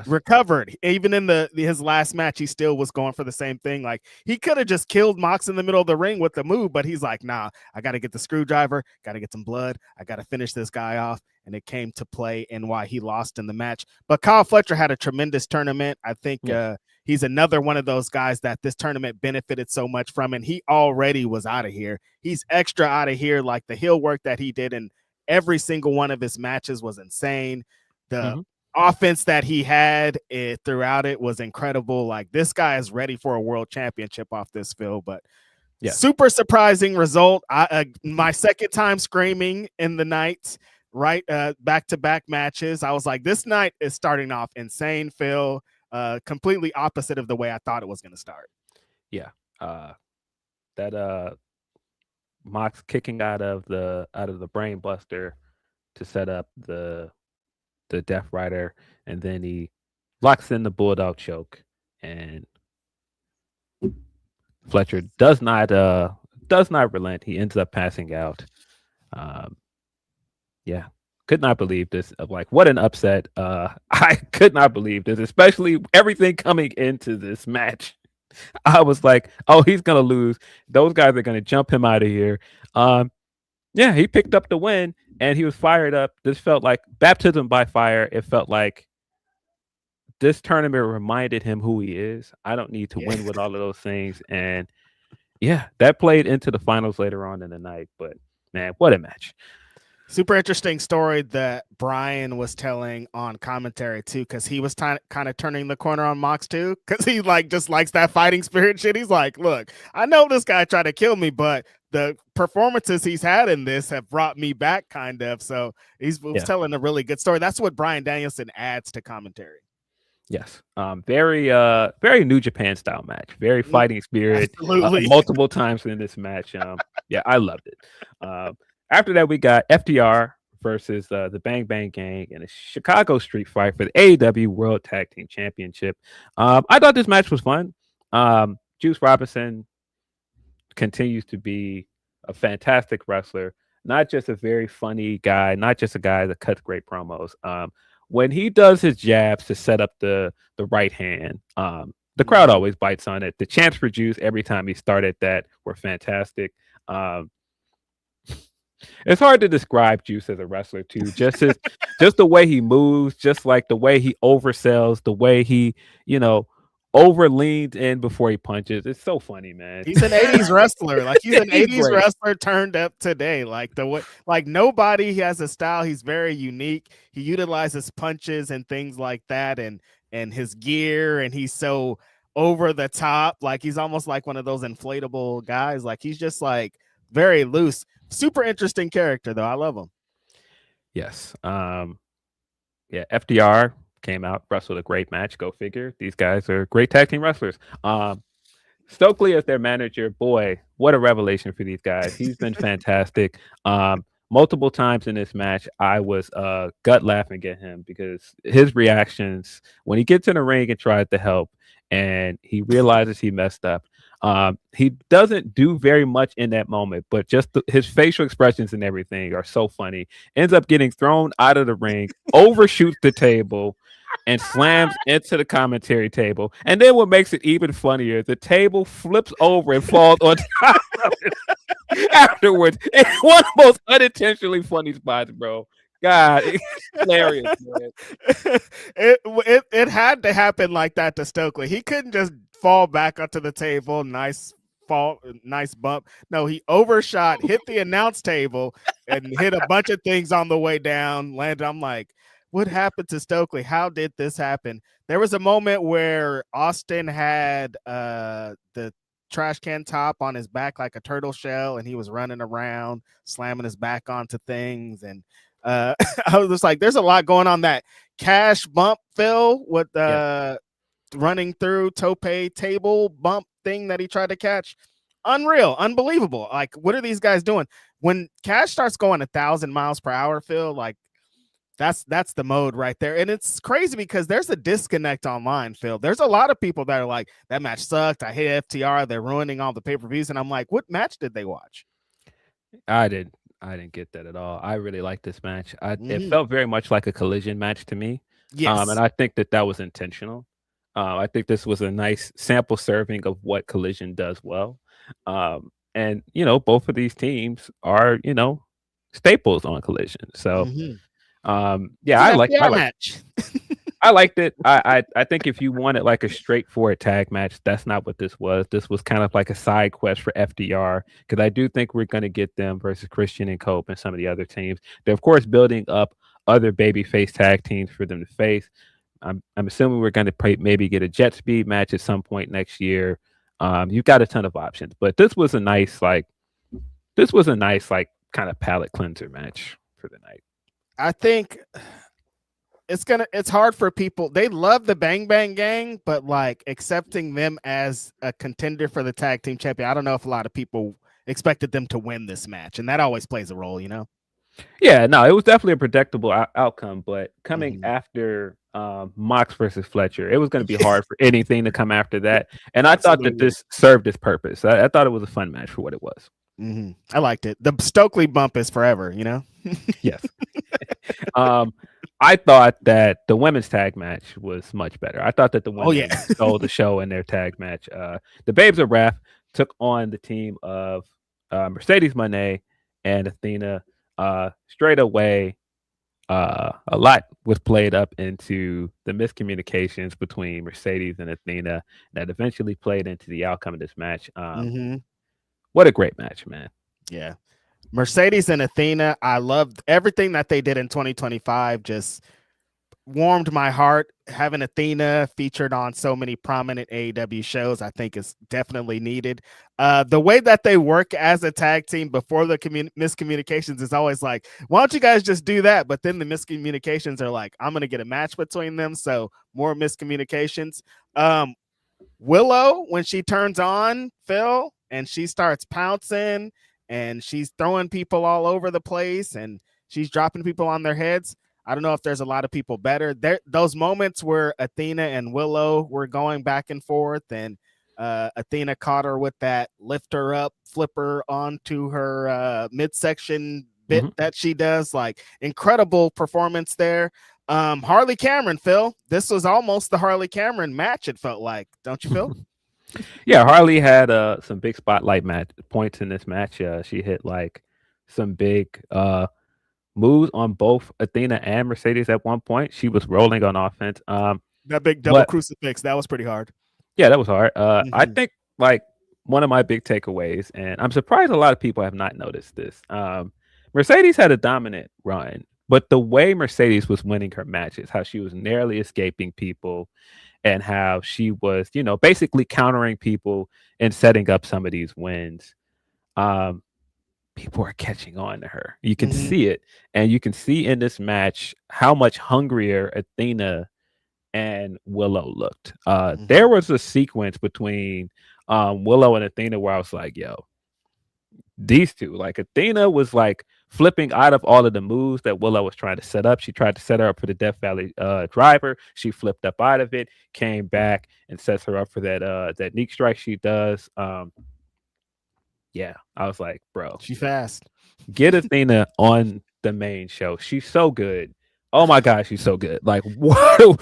recovered. Even in his last match, he still was going for the same thing. Like he could have just killed Mox in the middle of the ring with the move, but he's like, nah, I got to get the screwdriver, got to get some blood, I got to finish this guy off. And it came to play in why he lost in the match. But Kyle Fletcher had a tremendous tournament. I think he's another one of those guys that this tournament benefited so much from, and he already was out of here. He's extra out of here. Like the heel work that he did in every single one of his matches was insane. The offense that he had throughout it was incredible. Like this guy is ready for a world championship off this field, but super surprising result. My second time screaming in the night, right? Back-to-back matches. I was like, this night is starting off insane, Phil. Completely opposite of the way I thought it was going to start. Yeah. That Mox kicking out of the brain buster to set up the Death Rider, and then he locks in the bulldog choke, and Fletcher does not relent. He ends up passing out. Um, yeah, could not believe this. Like, what an upset. I could not believe this, especially everything coming into this match. I was like, oh, he's gonna lose. Those guys are gonna jump him out of here. Um, yeah, he picked up the win and he was fired up. This felt like baptism by fire. It felt like this tournament reminded him who he is. I don't need to Yeah. win with all of those things. And yeah, that played into the finals later on in the night. But man, what a match. Super interesting story that Brian was telling on commentary too, because he was kind of turning the corner on Mox too, because he like just likes that fighting spirit shit. He's like, look, I know this guy tried to kill me, but the performances he's had in this have brought me back, kind of. So was telling a really good story. That's what Brian Danielson adds to commentary. Yes. Very New Japan style match. Very fighting spirit. Absolutely. Multiple times in this match. Yeah, I loved it. After that, we got FTR versus the Bang Bang Gang in a Chicago street fight for the AEW World Tag Team Championship. I thought this match was fun. Juice Robinson continues to be a fantastic wrestler, not just a very funny guy, not just a guy that cuts great promos. When he does his jabs to set up the right hand, the crowd always bites on it. The chants for Juice every time he started that were fantastic. It's hard to describe Juice as a wrestler too. Just the way he moves, just like the way he oversells, the way he, over leans in before he punches. It's so funny, man. He's an 80s wrestler. Like he's an 80s wrestler turned up today. Like nobody has a style. He's very unique. He utilizes punches and things like that and his gear, and he's so over the top. Like he's almost like one of those inflatable guys. Like he's just like very loose. Super interesting character though. I love him. Yes. Yeah, FDR came out, wrestled a great match. Go figure. These guys are great tag team wrestlers. Stokely as their manager, boy, what a revelation for these guys. He's been fantastic. Multiple times in this match, I was gut laughing at him because his reactions when he gets in the ring and tries to help and he realizes he messed up. He doesn't do very much in that moment, but just his facial expressions and everything are so funny. Ends up getting thrown out of the ring, overshoots the table, and slams into the commentary table. And then what makes it even funnier, the table flips over and falls on top of it afterwards. It's one of the most unintentionally funny spots, bro. God, it's hilarious, man. It had to happen like that to Stokely. He couldn't just fall back onto the table. Nice bump. No, he overshot, hit the announce table, and hit a bunch of things on the way down. Landed. I'm like, what happened to Stokely? How did this happen? There was a moment where Austin had the trash can top on his back like a turtle shell, and he was running around, slamming his back onto things. And I was just like, there's a lot going on. That cash bump, Phil, with running through tope table bump thing that he tried to catch. Unreal, unbelievable. Like, what are these guys doing? When Cash starts going 1,000 miles per hour, Phil, like that's the mode right there. And it's crazy because there's a disconnect online, Phil. There's a lot of people that are like, that match sucked. I hate FTR. They're ruining all the pay-per-views. And I'm like, what match did they watch? I didn't get that at all. I really liked this match. It felt very much like a collision match to me. Yes. And I think that was intentional. I think this was a nice sample serving of what collision does well. And both of these teams are, staples on collision. So I liked it. I think if you wanted like a straightforward tag match, that's not what this was. This was kind of like a side quest for FDR, because I do think we're going to get them versus Christian and Cope and some of the other teams. They're of course building up other babyface tag teams for them to face. I'm assuming we're going to maybe get a jet speed match at some point next year. You've got a ton of options, but this was a nice kind of palate cleanser match for the night. I think it's hard for people. They love the Bang Bang Gang, but like accepting them as a contender for the tag team champion, I don't know if a lot of people expected them to win this match, and that always plays a role, Yeah, no, it was definitely a predictable outcome, but coming after Mox versus Fletcher. It was going to be hard for anything to come after that. And I thought that Absolutely. this served its purpose. I thought it was a fun match for what it was. I liked it. The Stokely bump is forever, you know? Yes. um, I thought that the women's tag match was much better. I thought that the Oh, yeah. women stole the show in their tag match. The Babes of Wrath took on the team of Mercedes Moné and Athena. Straight away, a lot was played up into the miscommunications between Mercedes and Athena that eventually played into the outcome of this match. What a great match, man. Yeah. Mercedes and Athena, I loved everything that they did in 2025. Just warmed my heart. Having Athena featured on so many prominent AEW shows, I think is definitely needed. The way that they work as a tag team before the miscommunications is always like, why don't you guys just do that? But then the miscommunications are like, I'm going to get a match between them. So more miscommunications. Willow, when she turns on Phil and she starts pouncing and she's throwing people all over the place and she's dropping people on their heads. I don't know if there's a lot of people better. Those moments where Athena and Willow were going back and forth, and Athena caught her with that lift her up, flipper onto her midsection bit that she does. Like, incredible performance there. Harley Cameron, Phil. This was almost the Harley Cameron match, it felt like. Don't you, Phil? Yeah, Harley had some big spotlight points in this match. She hit like some big moves on both Athena and Mercedes at one point. She was rolling on offense. That big double crucifix, that was pretty hard. Yeah, that was hard. I think like one of my big takeaways, and I'm surprised a lot of people have not noticed this. Mercedes had a dominant run, but the way Mercedes was winning her matches, how she was narrowly escaping people, and how she was, basically countering people and setting up some of these wins. People are catching on to her. You can see it, and you can see in this match how much hungrier Athena and Willow looked. There was a sequence between Willow and Athena where I was like, yo, these two, like Athena was like flipping out of all of the moves that Willow was trying to set up. She tried to set her up for the Death Valley driver. She flipped up out of it, came back and sets her up for that knee strike she does. Yeah, I was like, bro, she fast. Get Athena on the main show. She's so good. Oh my gosh, she's so good. Like, whoa,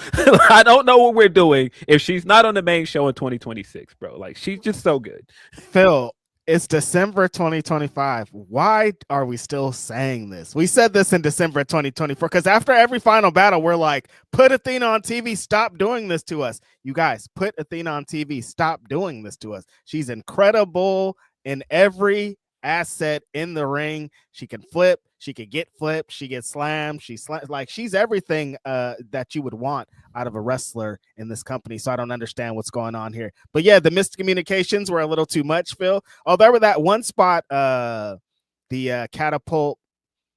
I don't know what we're doing if she's not on the main show in 2026, bro. Like, she's just so good. Phil, it's December 2025. Why are we still saying this? We said this in December 2024 because after every final battle, we're like, put Athena on TV. Stop doing this to us. You guys, put Athena on TV. Stop doing this to us. She's incredible in every asset in the ring. She can flip. She can get flipped. She gets slammed. She's everything that you would want out of a wrestler in this company. So I don't understand what's going on here. But yeah, the miscommunications were a little too much, Phil. Oh, there were that one spot, the catapult.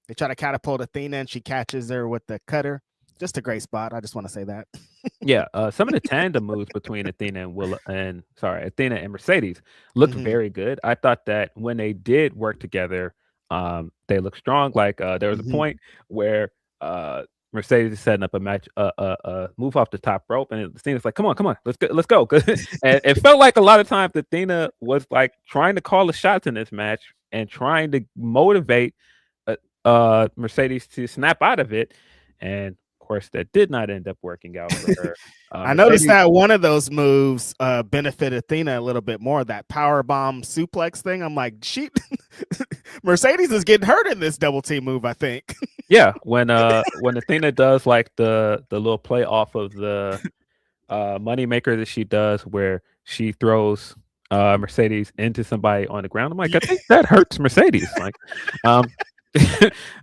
They try to catapult Athena and she catches her with the cutter. Just a great spot. I just want to say that. Yeah, some of the tandem moves between Athena and Mercedes looked very good. I thought that when they did work together, they looked strong. Like there was a point where Mercedes is setting up a match, move off the top rope, and Athena's like, "Come on, let's go." And it felt like a lot of times Athena was like trying to call the shots in this match and trying to motivate Mercedes to snap out of it, and course, that did not end up working out for her. I noticed that one of those moves benefited Athena a little bit more. That power bomb suplex thing. I'm like, Mercedes is getting hurt in this double team move, I think. Yeah, when Athena does like the little play off of the moneymaker that she does, where she throws Mercedes into somebody on the ground. I'm like, I think that hurts Mercedes. Like,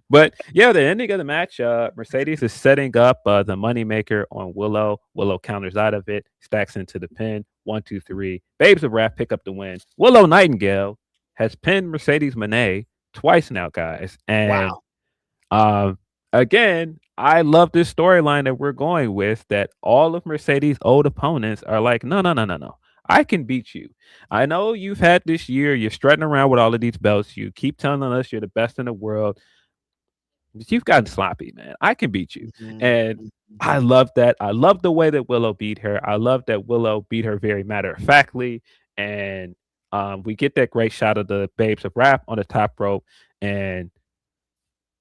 but yeah, the ending of the match, Mercedes is setting up the moneymaker on Willow. Willow counters out of it, stacks into the pin. 1, 2, 3. Babes of Wrath pick up the win. Willow Nightingale has pinned Mercedes Moné twice now, guys. And again, I love this storyline that we're going with, that all of Mercedes' old opponents are like, no. I can beat you. I know you've had this year. You're strutting around with all of these belts. You keep telling us you're the best in the world. you've gotten sloppy, man. I can beat you. Mhm, And mhm. I love that. I love the way that Willow beat her. I love that Willow beat her very matter of factly. And we get that great shot of the Babes of Rap on the top rope. And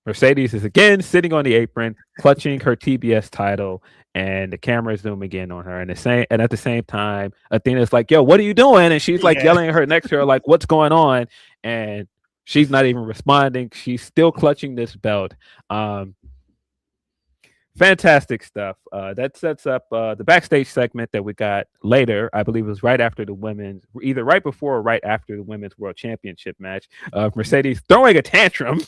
Mercedes is again sitting on the apron, clutching her TBS title, and the camera is zooming in on her. And at the same time, Athena's like, "Yo, what are you doing?" And she's like Yeah. yelling at her next to her, like, "What's going on?" And she's not even responding. She's still clutching this belt. Um, Fantastic stuff. That sets up the backstage segment that we got later. I believe it was right after the women's, either right before or right after the women's world championship match. Mercedes throwing a tantrum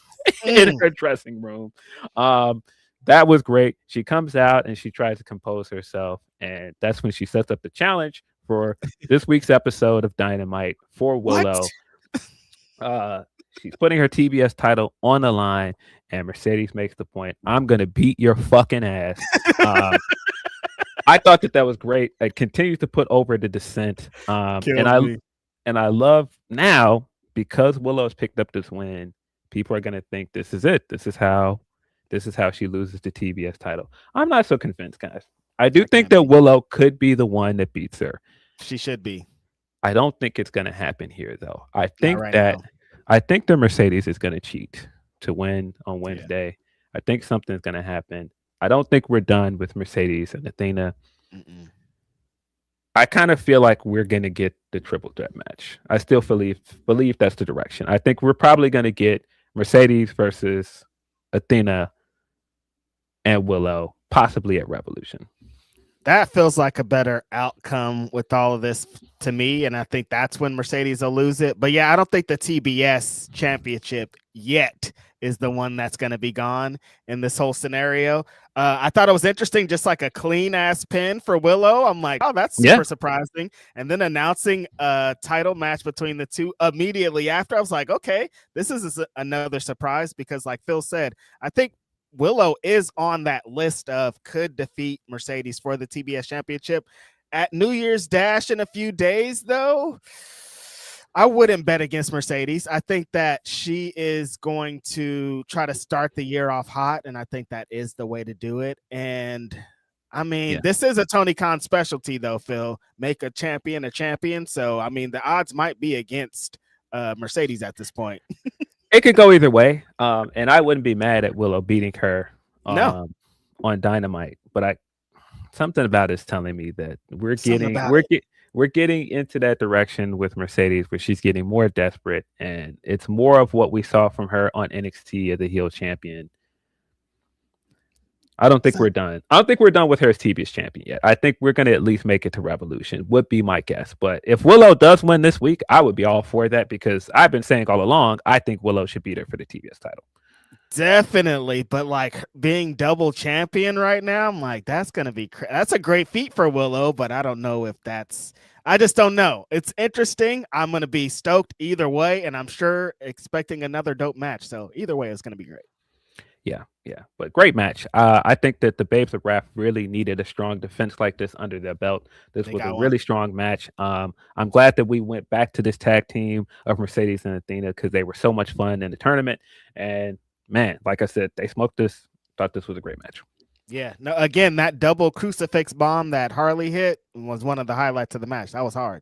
in Mm. her dressing room. Um, that was great. She comes out and she tries to compose herself, and that's when she sets up the challenge for this week's episode of Dynamite for What? Willow. She's putting her TBS title on the line, and Mercedes makes the point, "I'm gonna beat your fucking ass." Um, I thought that was great. It continues to put over the Descent, Kills me. and I love now because Willow's picked up this win. People are gonna think this is it. This is how she loses the TBS title. I'm not so convinced, guys. I do I think can't that be. Willow could be the one that beats her. She should be. I don't think it's gonna happen here, though. Not right now. I think the Mercedes is gonna cheat to win on Yeah. Wednesday. I think something's gonna happen. I don't think we're done with Mercedes and Athena. Mm-mm. I kind of feel like we're gonna get the triple threat match. I still believe that's the direction. I think we're probably gonna get Mercedes versus Athena and Willow, possibly at Revolution. That feels like a better outcome with all of this to me. And I think that's when Mercedes will lose it. But yeah, I don't think the TBS championship yet is the one that's going to be gone in this whole scenario. I thought it was interesting, just like a clean ass pin for Willow. I'm like, oh, that's Yeah, super surprising. And then announcing a title match between the two immediately after, I was like, okay, this is another surprise because, like Phil said, I think Willow is on that list of could defeat Mercedes for the TBS championship at New Year's Dash in a few days, though. I wouldn't bet against Mercedes. I think that she is going to try to start the year off hot, and I think that is the way to do it. And I mean, yeah. this is a Tony Khan specialty, though, Phil. Make a champion a champion. So, I mean, the odds might be against Mercedes at this point. It could go either way. And I wouldn't be mad at Willow beating her No, on Dynamite, but I something about it's telling me that something about it. we're getting into that direction with Mercedes where she's getting more desperate, and it's more of what we saw from her on NXT as a heel champion. I don't think we're done. I don't think we're done with her as TBS champion yet. I think we're gonna at least make it to Revolution, would be my guess. But if Willow does win this week, I would be all for that because I've been saying all along I think Willow should beat her for the TBS title. Definitely, but like being double champion right now, I'm like, that's gonna be that's a great feat for Willow, but I don't know if that's. I just don't know. It's interesting. I'm gonna be stoked either way, and I'm sure expecting another dope match. So either way, it's gonna be great. Yeah, yeah, but great match. I think that the Babes of Wrath really needed a strong defense like this under their belt. This They was a got one. really strong match. I'm glad that we went back to this tag team of Mercedes and Athena because they were so much fun in the tournament. And man, like I said, they smoked this. Thought this was a great match. Yeah. No. Again, that double crucifix bomb that Harley hit was one of the highlights of the match. That was hard.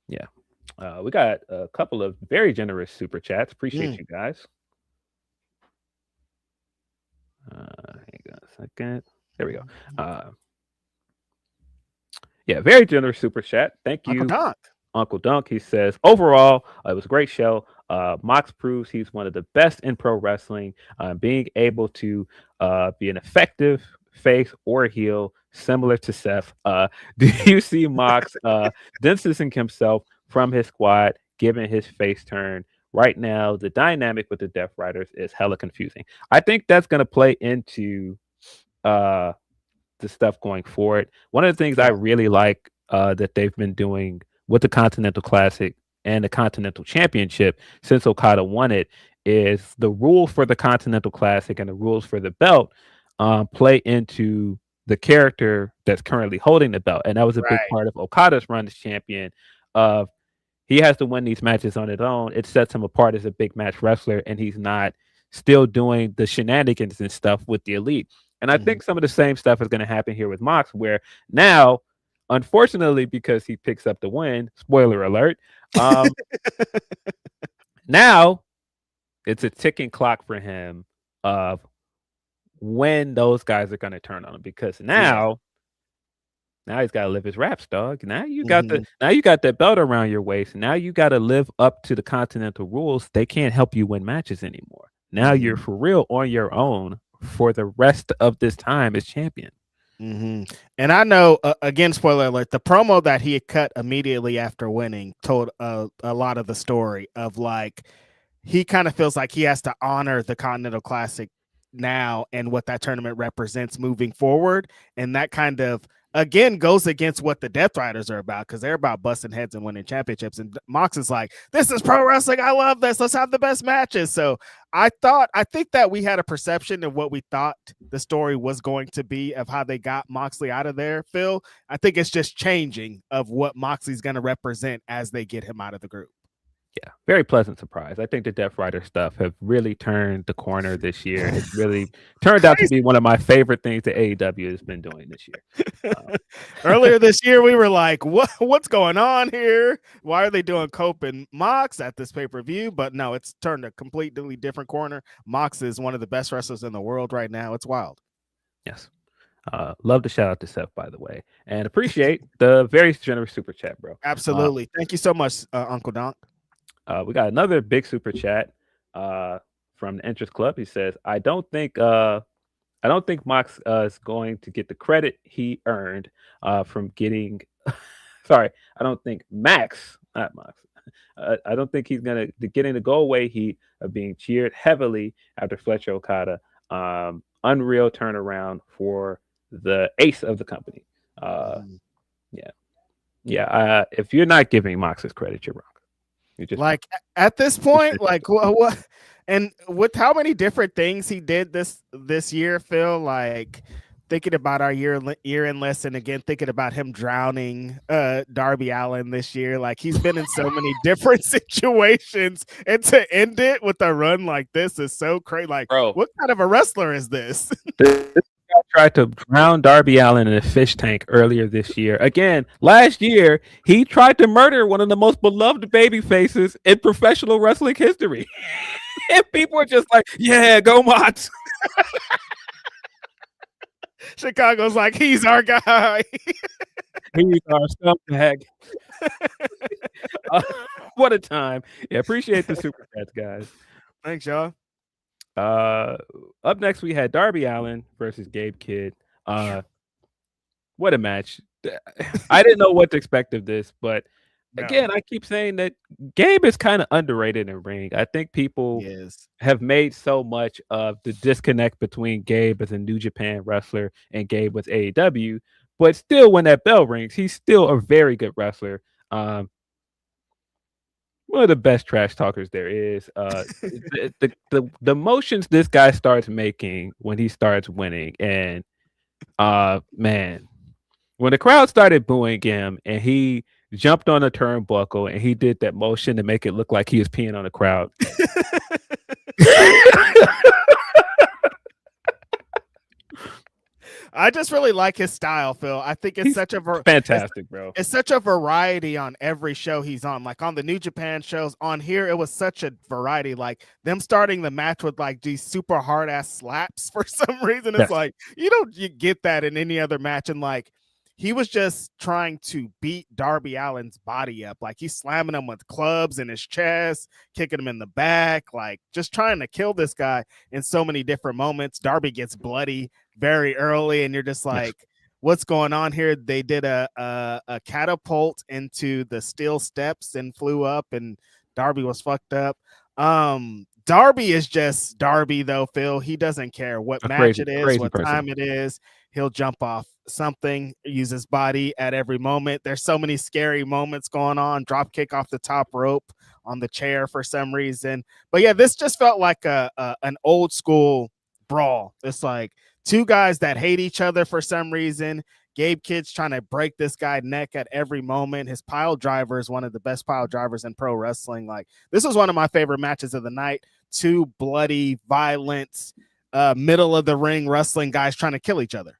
Yeah, we got a couple of very generous super chats. Appreciate Mm. you guys. Hang on a second. There we go. Yeah, very generous super chat. Thank Uncle you, Doc. Uncle Dunk. He says, overall, it was a great show. Mox proves he's one of the best in pro wrestling. Being able to be an effective face or heel, similar to Seth. Do you see Mox distancing himself from his squad, given his face turn? Right now, the dynamic with the Death Riders is hella confusing. I think that's going to play into the stuff going forward. One of the things I Yeah. really like that they've been doing with the Continental Classic and the Continental Championship since Okada won it is the rules for the Continental Classic and the rules for the belt play into the character that's currently holding the belt. And that was a big Right. part of Okada's run as champion of he has to win these matches on his own. It sets him apart as a big match wrestler, and he's not still doing the shenanigans and stuff with the elite. And I think some of the same stuff is going to happen here with Mox, where now, unfortunately, because he picks up the win, spoiler alert, now it's a ticking clock for him of when those guys are going to turn on him, because now he's got to live his raps, dog. Now you got that belt around your waist. Now you got to live up to the Continental rules. They can't help you win matches anymore. Now you're for real on your own for the rest of this time as champion. And I know, again, spoiler alert, the promo that he had cut immediately after winning told a lot of the story of like, he kind of feels like he has to honor the Continental Classic now and what that tournament represents moving forward. And that kind of, again, goes against what the Death Riders are about, because they're about busting heads and winning championships. And Mox is like, this is pro wrestling. I love this. Let's have the best matches. So I think that we had a perception of what we thought the story was going to be of how they got Moxley out of there, Phil. I think it's just changing of what Moxley's going to represent as they get him out of the group. Yeah, very pleasant surprise. I think the Death Rider stuff have really turned the corner this year. It's really turned out to be one of my favorite things that AEW has been doing this year. Earlier this year, we were like, what's going on here? Why are they doing Cope and Mox at this pay-per-view? But no, it's turned a completely different corner. Mox is one of the best wrestlers in the world right now. It's wild. Yes. Love to shout out to Seth, by the way, and appreciate the very generous super chat, bro. Absolutely. Thank you so much, Uncle Donk. We got another big super chat from the Interest Club. He says, I don't think Mox is going to get the credit he earned from getting sorry, I don't think Max, not Mox. I don't think he's going to getting the go away heat of being cheered heavily after Fletcher Okada. Unreal turnaround for the ace of the company. If you're not giving Mox his credit, you're wrong. Just like at this point, like what, and with how many different things he did this year, Phil, like thinking about our year-end lesson again, thinking about him drowning Darby Allin this year. Like he's been in so many different situations, and to end it with a run like this is so crazy. Like, bro, what kind of a wrestler is this? This guy tried to drown Darby Allin in a fish tank earlier this year. Again, last year, he tried to murder one of the most beloved baby faces in professional wrestling history. And people are just like, yeah, go Mox. Chicago's like, he's our guy. He's our scumbag. What a time. Yeah, appreciate the super chats, guys. Thanks, y'all. Up next, we had Darby Allin versus Gabe Kidd. What a match. I didn't know what to expect of this, but again, I keep saying that Gabe is kind of underrated in ring. I think people have made so much of the disconnect between Gabe as a New Japan wrestler and Gabe with AEW, but still, when that bell rings, he's still a very good wrestler. One of the best trash talkers there is. The motions this guy starts making when he starts winning, and man, when the crowd started booing him and he jumped on a turnbuckle and he did that motion to make it look like he was peeing on the crowd. I just really like his style, Phil. I think it's fantastic, bro. It's such a variety on every show he's on. Like on the New Japan shows, on here it was such a variety. Like them starting the match with like these super hard ass slaps for some reason. It's like you get that in any other match, and like he was just trying to beat Darby Allin's body up. Like he's slamming him with clubs in his chest, kicking him in the back, like just trying to kill this guy in so many different moments. Darby gets bloody very early, and you're just like, what's going on here? They did a catapult into the steel steps and flew up, and Darby was fucked up. Darby is just Darby, though, Phil. He doesn't care what match it is, what time it is. He'll jump off something, use his body at every moment. There's so many scary moments going on. Drop kick off the top rope on the chair for some reason. But yeah, this just felt like an old school brawl. It's like two guys that hate each other for some reason Gabe Kidd's trying to break this guy neck at every moment. His pile driver is one of the best pile drivers in pro wrestling. Like, this was one of my favorite matches of the night. Two bloody, violent, middle of the ring wrestling guys trying to kill each other.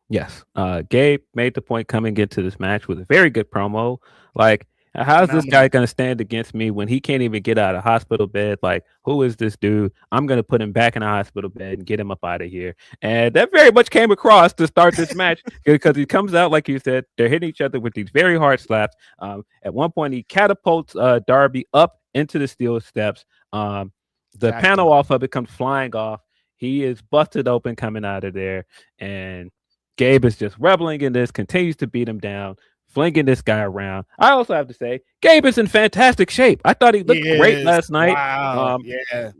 Yes. Gabe made the point coming into this match with a very good promo. Like, how's this guy going to stand against me when he can't even get out of hospital bed? Like, who is this dude? I'm going to put him back in a hospital bed and get him up out of here. And that very much came across to start this match because he comes out, like you said, they're hitting each other with these very hard slaps. At one point, he catapults Darby up into the steel steps. The panel off of it comes flying off. He is busted open coming out of there. And Gabe is just reveling in this, continues to beat him down, flinging this guy around. I also have to say, Gabe is in fantastic shape. I thought he looked great last night. Wow.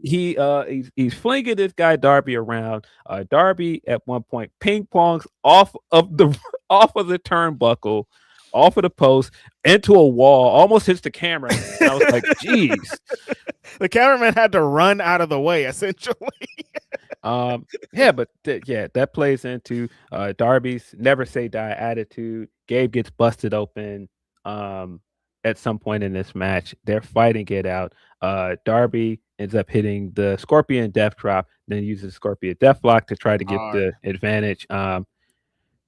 He's flinging this guy Darby around. Darby at one point ping pongs off of the turnbuckle, off of the post, into a wall, almost hits the camera. And I was like, geez. The cameraman had to run out of the way, essentially. That plays into Darby's never say die attitude. Gabe gets busted open at some point in this match. They're fighting it out. Darby ends up hitting the Scorpion Death Drop, then uses Scorpion Death Lock to try to get the advantage.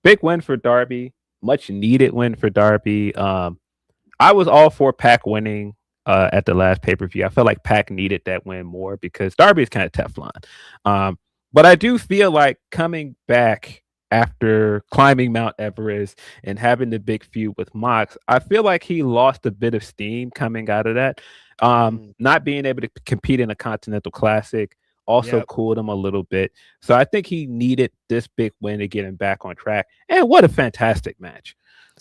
Big win for Darby, much needed win for Darby. I was all for Pac winning at the last pay-per-view. I felt like Pac needed that win more because Darby is kind of Teflon. But I do feel like coming back after climbing Mount Everest and having the big feud with Mox, I feel like he lost a bit of steam coming out of that. Not being able to compete in a Continental Classic also cooled him a little bit. So I think he needed this big win to get him back on track. And what a fantastic match.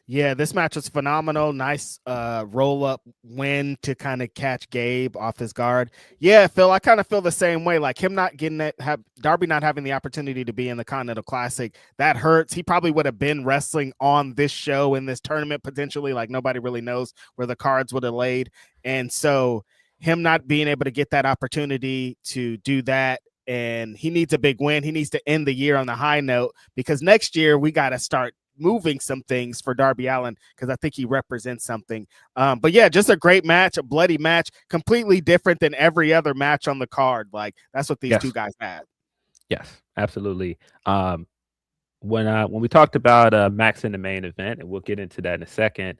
Yeah, this match was phenomenal. Nice roll-up win to kind of catch Gabe off his guard. Yeah, Phil, I kind of feel the same way. Like, him not getting it, Darby not having the opportunity to be in the Continental Classic, that hurts. He probably would have been wrestling on this show in this tournament potentially. Like, nobody really knows where the cards would have laid. And so him not being able to get that opportunity to do that, and he needs a big win. He needs to end the year on the high note because next year we got to start moving some things for Darby Allin because I think he represents something. But yeah, just a great match, a bloody match, completely different than every other match on the card. Like, that's what these two guys had. Yes, absolutely. When we talked about Max in the main event, and we'll get into that in a second,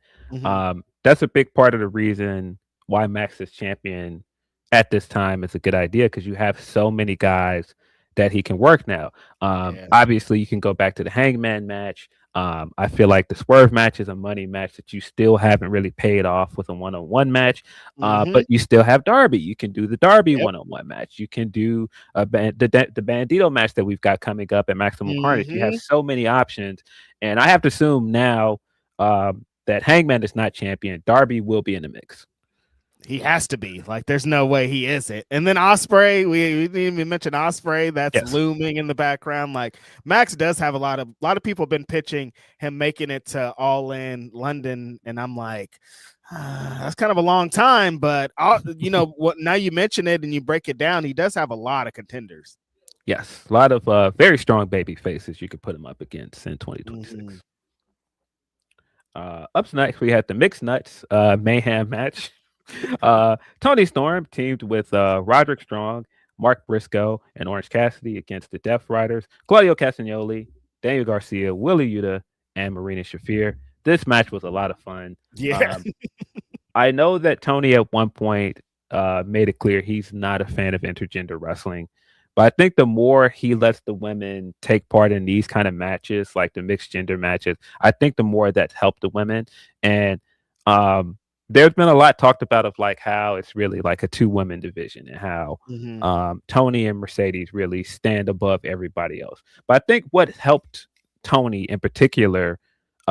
that's a big part of the reason why Max is champion at this time is a good idea because you have so many guys that he can work now. Obviously, you can go back to the Hangman match. I feel like the Swerve match is a money match that you still haven't really paid off with a one-on-one match, but you still have Darby. You can do the Darby one-on-one match. You can do the Bandito match that we've got coming up at Maximum Carnage. You have so many options, and I have to assume now that Hangman is not champion. Darby will be in the mix. He has to be. Like, there's no way he isn't. And then Ospreay, we didn't even mention Ospreay. That's looming in the background. Like, Max does have a lot of people have been pitching him making it to All In London, and I'm like, that's kind of a long time. But what? Now you mention it and you break it down, he does have a lot of contenders. Yes, a lot of very strong baby faces you could put him up against in 2026. Up next, we had the Mixed Nuts Mayhem match. Tony Storm teamed with Roderick Strong, Mark Briscoe, and Orange Cassidy against the Death Riders, Claudio Castagnoli, Daniel Garcia, Willie Yuta, and Marina Shafir. This match was a lot of fun. Yeah. I know that Tony at one point made it clear he's not a fan of intergender wrestling, but I think the more he lets the women take part in these kind of matches, like the mixed gender matches, I think the more that's helped the women. And there's been a lot talked about of like how it's really like a 2-women division and how Tony and Mercedes really stand above everybody else. But I think what helped Tony in particular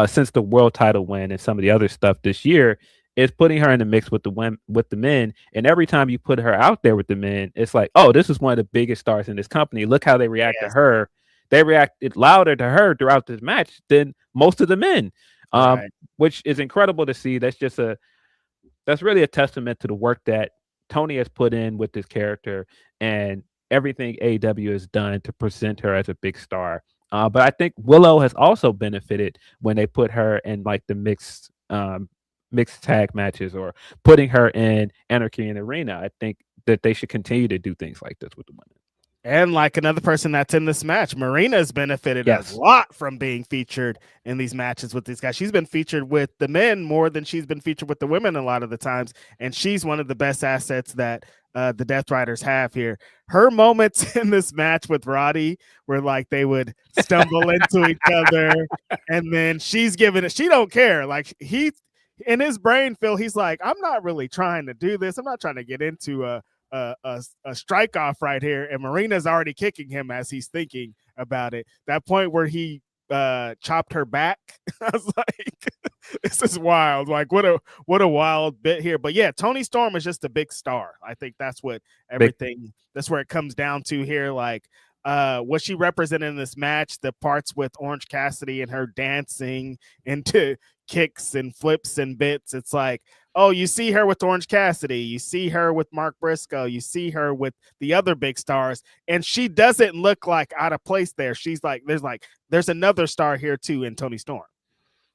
since the world title win and some of the other stuff this year is putting her in the mix with the men. And every time you put her out there with the men, it's like, oh, this is one of the biggest stars in this company. Look how they react to her. They reacted louder to her throughout this match than most of the men, which is incredible to see. That's really a testament to the work that Tony has put in with this character and everything AEW has done to present her as a big star. But I think Willow has also benefited when they put her in like the mixed tag matches or putting her in Anarchy in the Arena. I think that they should continue to do things like this with the women. And like another person that's in this match, Marina's benefited a Yes. lot from being featured in these matches with these guys. She's been featured with the men more than she's been featured with the women a lot of the times. And she's one of the best assets that the Death Riders have here. Her moments in this match with Roddy were like they would stumble into each other. And then she's giving it, she don't care. Like he, in his brain, Phil, he's like, I'm not really trying to do this. I'm not trying to get into a strike off right here, and Marina's already kicking him as he's thinking about it. That point where he chopped her back, I was like, this is wild. Like what a wild bit here. But yeah, Toni Storm is just a big star. I think that's what everything that's where it comes down to here. Like what she represented in this match, the parts with Orange Cassidy and her dancing into kicks and flips and bits. It's like, oh, you see her with Orange Cassidy, you see her with Mark Briscoe, you see her with the other big stars, and she doesn't look like out of place there. She's like, there's another star here too in Toni Storm.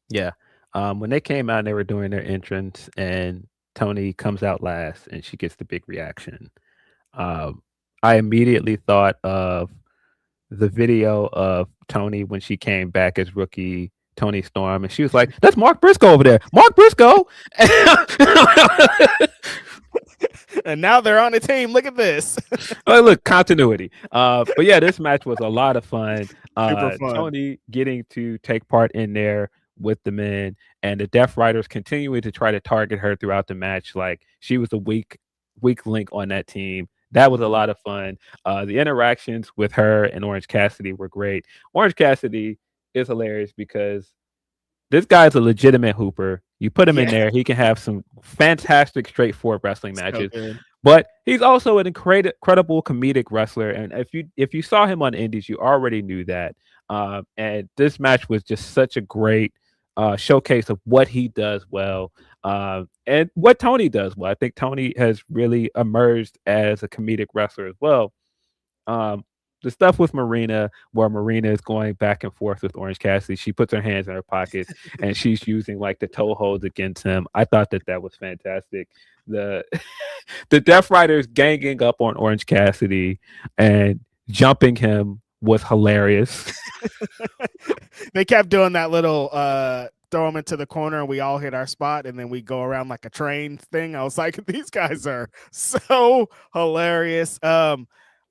Yeah. When they came out and they were doing their entrance and Toni comes out last and she gets the big reaction, I immediately thought of the video of Toni when she came back as rookie Toni Storm, and she was like, "That's Mark Briscoe over there, Mark Briscoe." And now they're on a team. Look at this. Oh, look, continuity. But yeah, this match was a lot of fun. Super fun. Toni getting to take part in there with the men, and the Death Riders continuing to try to target her throughout the match, like she was a weak link on that team. That was a lot of fun. The interactions with her and Orange Cassidy were great. Orange Cassidy is hilarious because this guy's a legitimate hooper. You put him in there, he can have some fantastic, straightforward wrestling matches. But he's also an incredible comedic wrestler. And if you saw him on Indies, you already knew that. And this match was just such a great showcase of what he does well and what Toni does well. I think Toni has really emerged as a comedic wrestler as well. The stuff with Marina, where Marina is going back and forth with Orange Cassidy, she puts her hands in her pockets and she's using like the toe holds against him. I thought that was fantastic. The Death Riders ganging up on Orange Cassidy and jumping him was hilarious. They kept doing that little throw them into the corner and we all hit our spot and then we go around like a train thing. I was like, these guys are so hilarious.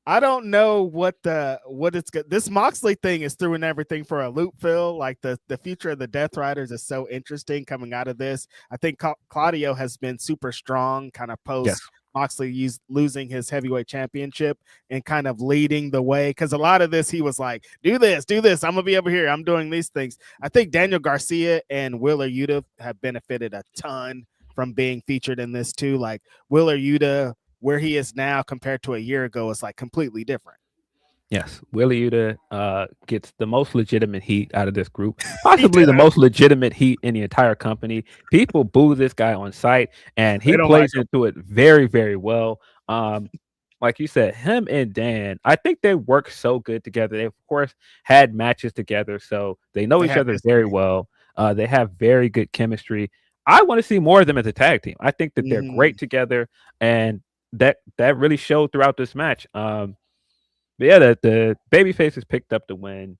I don't know what it's good. This Moxley thing is throwing everything for a loop, Phil. Like the future of the Death Riders is so interesting coming out of this. I think Claudio has been super strong, kind of post Moxley losing his heavyweight championship and kind of leading the way. Because a lot of this, he was like, do this. I'm gonna be over here. I'm doing these things. I think Daniel Garcia and Wheeler Yuta have benefited a ton from being featured in this too. Like Wheeler Yuta, where he is now compared to a year ago is like completely different. Yes, Wheeler Yuta gets the most legitimate heat out of this group, possibly the most legitimate heat in the entire company. People boo this guy on site, and he plays into it very, very well. Like you said, him and Dan, I think they work so good together. They, of course, had matches together, so they know each other very well. They have very good chemistry. I want to see more of them as a tag team. I think that they're great together, and that really showed throughout this match. But yeah, the baby faces picked up the win.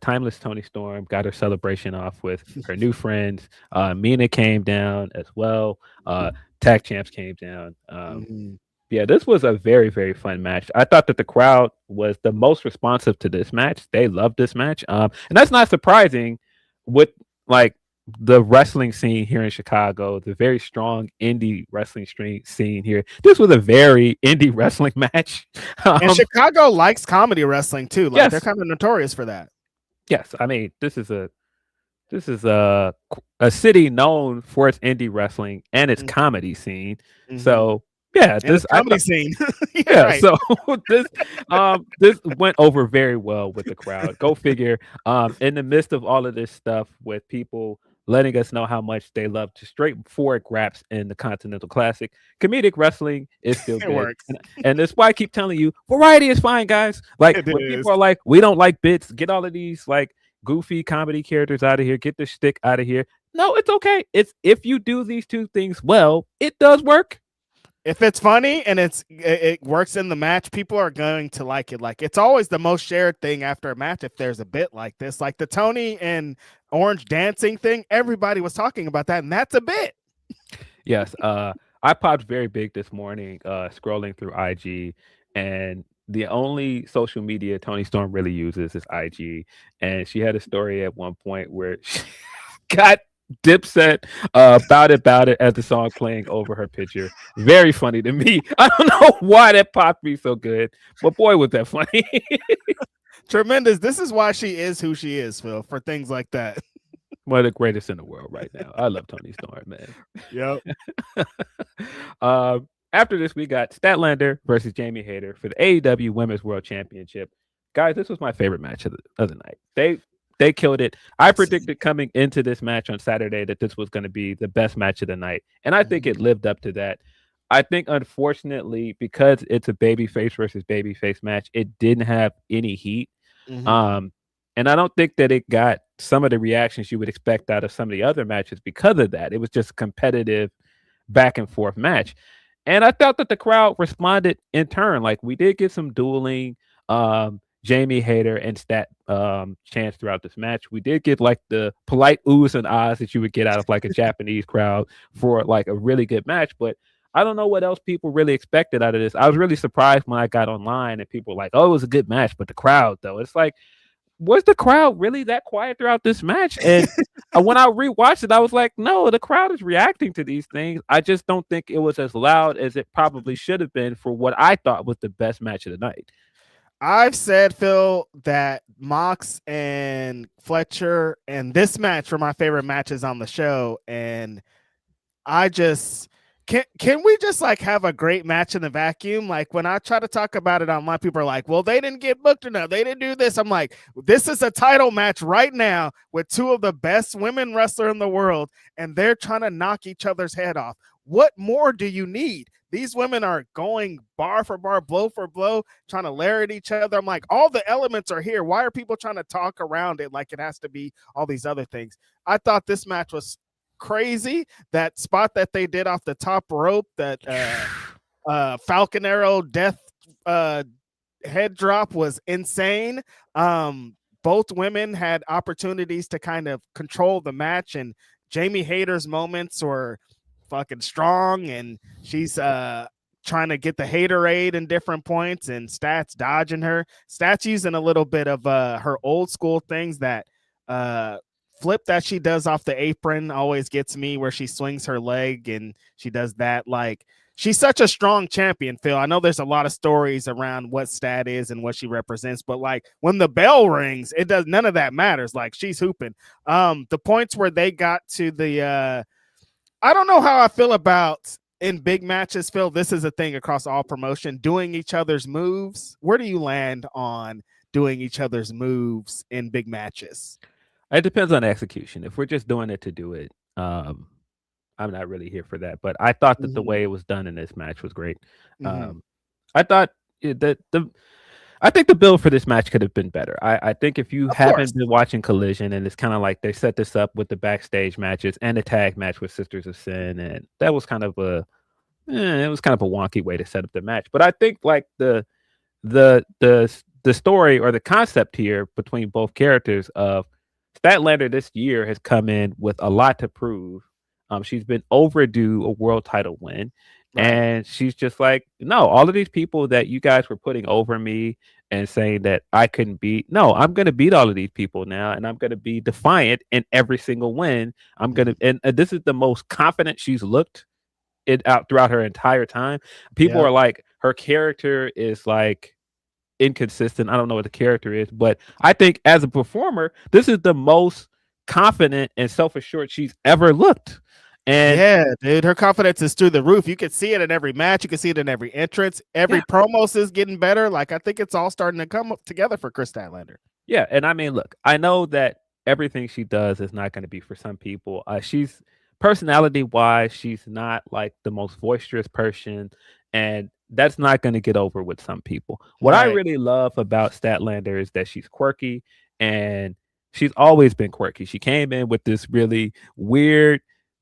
Timeless Toni Storm got her celebration off with her new friends. Mina came down as well. Tag champs came down. Yeah, this was a very, very fun match. I thought that the crowd was the most responsive to this match. They loved this match. And that's not surprising with like the wrestling scene here in Chicago, the very strong indie wrestling scene here. This was a very indie wrestling match. And Chicago likes comedy wrestling too. Like they're kind of notorious for that. Yes, I mean this is a city known for its indie wrestling and its comedy scene. So yeah, this comedy scene. Right. So this went over very well with the crowd. Go figure. In the midst of all of this stuff with people letting us know how much they love to straightforward graps in the Continental Classic. Comedic wrestling is still It good. works. And that's why I keep telling you, variety is fine, guys. Like It when is. people are like, we don't like bits, get all of these like goofy comedy characters out of here, get the shtick out of here. No, it's okay. It's if you do these two things well, it does work. If it's funny and it works in the match, people are going to like it. Like it's always the most shared thing after a match if there's a bit like this. Like the Tony and Orange dancing thing, everybody was talking about that, and that's a bit. Yes. I popped very big this morning, scrolling through IG, and the only social media Tony Storm really uses is IG. And she had a story at one point where she got Dipset about it as the song playing over her picture. Very funny to me. I don't know why that popped me so good, but boy, was that funny. Tremendous. This is why she is who she is, Phil, for things like that. One of the greatest in the world right now. I love Tony Storm, man. Yep. After this, we got Statlander versus Jamie Hayter for the AEW Women's World Championship. Guys, this was my favorite match of the night. They killed it. I predicted coming into this match on Saturday that this was going to be the best match of the night, and I think it lived up to that. I think, unfortunately, because it's a babyface versus babyface match, it didn't have any heat. And I don't think that it got some of the reactions you would expect out of some of the other matches because of that. It was just a competitive back and forth match. And I felt that the crowd responded in turn. Like we did get some dueling Jamie Hayter and Stat chants throughout this match. We did get like the polite oohs and ahs that you would get out of like a Japanese crowd for like a really good match. But I don't know what else people really expected out of this. I was really surprised when I got online and people were like, oh, it was a good match. But the crowd, though, it's like, was the crowd really that quiet throughout this match? And when I rewatched it, I was like, no, the crowd is reacting to these things. I just don't think it was as loud as it probably should have been for what I thought was the best match of the night. I've said, Phil, that Mox and Fletcher and this match were my favorite matches on the show. And I just can we just like have a great match in the vacuum? Like when I try to talk about it online, people are like, well, they didn't get booked enough. They didn't do this. I'm like, this is a title match right now with two of the best women wrestlers in the world, and they're trying to knock each other's head off. What more do you need? These women are going bar for bar, blow for blow, trying to layer at each other. I'm like, all the elements are here. Why are people trying to talk around it like it has to be all these other things? I thought this match was crazy. That spot that they did off the top rope, that Falcon Arrow death head drop was insane. Both women had opportunities to kind of control the match, and Jamie Hayter's moments were fucking strong, and she's trying to get the haterade in different points, and Stats dodging her. Stats using a little bit of her old school things. That flip that she does off the apron always gets me, where she swings her leg and she does that. Like, she's such a strong champion, Phil. I know there's a lot of stories around what Stat is and what she represents, but like when the bell rings, it does, none of that matters. Like, she's hooping. The points where they got to the I don't know how I feel about in big matches, Phil. This is a thing across all promotion, doing each other's moves. Where do you land on doing each other's moves in big matches? It depends on execution. If we're just doing it to do it, I'm not really here for that. But I thought that the way it was done in this match was great. I thought that I think the build for this match could have been better. I think if you haven't been watching Collision, and it's kind of like they set this up with the backstage matches and a tag match with Sisters of Sin, and that was kind of a wonky way to set up the match. But I think like the story or the concept here between both characters of Statlander this year has come in with a lot to prove. She's been overdue a world title win. Right. And she's just like, no, all of these people that you guys were putting over me and saying that I couldn't beat. No, I'm going to beat all of these people now. And I'm going to be defiant in every single win. I'm going to, and this is the most confident she's looked it out throughout her entire time. People are like, her character is like inconsistent. I don't know what the character is, but I think as a performer, this is the most confident and self-assured she's ever looked. And yeah, dude, her confidence is through the roof. You can see it in every match. You can see it in every entrance. Every promos is getting better. Like, I think it's all starting to come up together for Chris Statlander. Yeah, and I mean, look, I know that everything she does is not going to be for some people. She's personality wise, she's not like the most boisterous person, and that's not going to get over with some people. What I Right. really love about Statlander is that she's quirky, and she's always been quirky. She came in with this really weird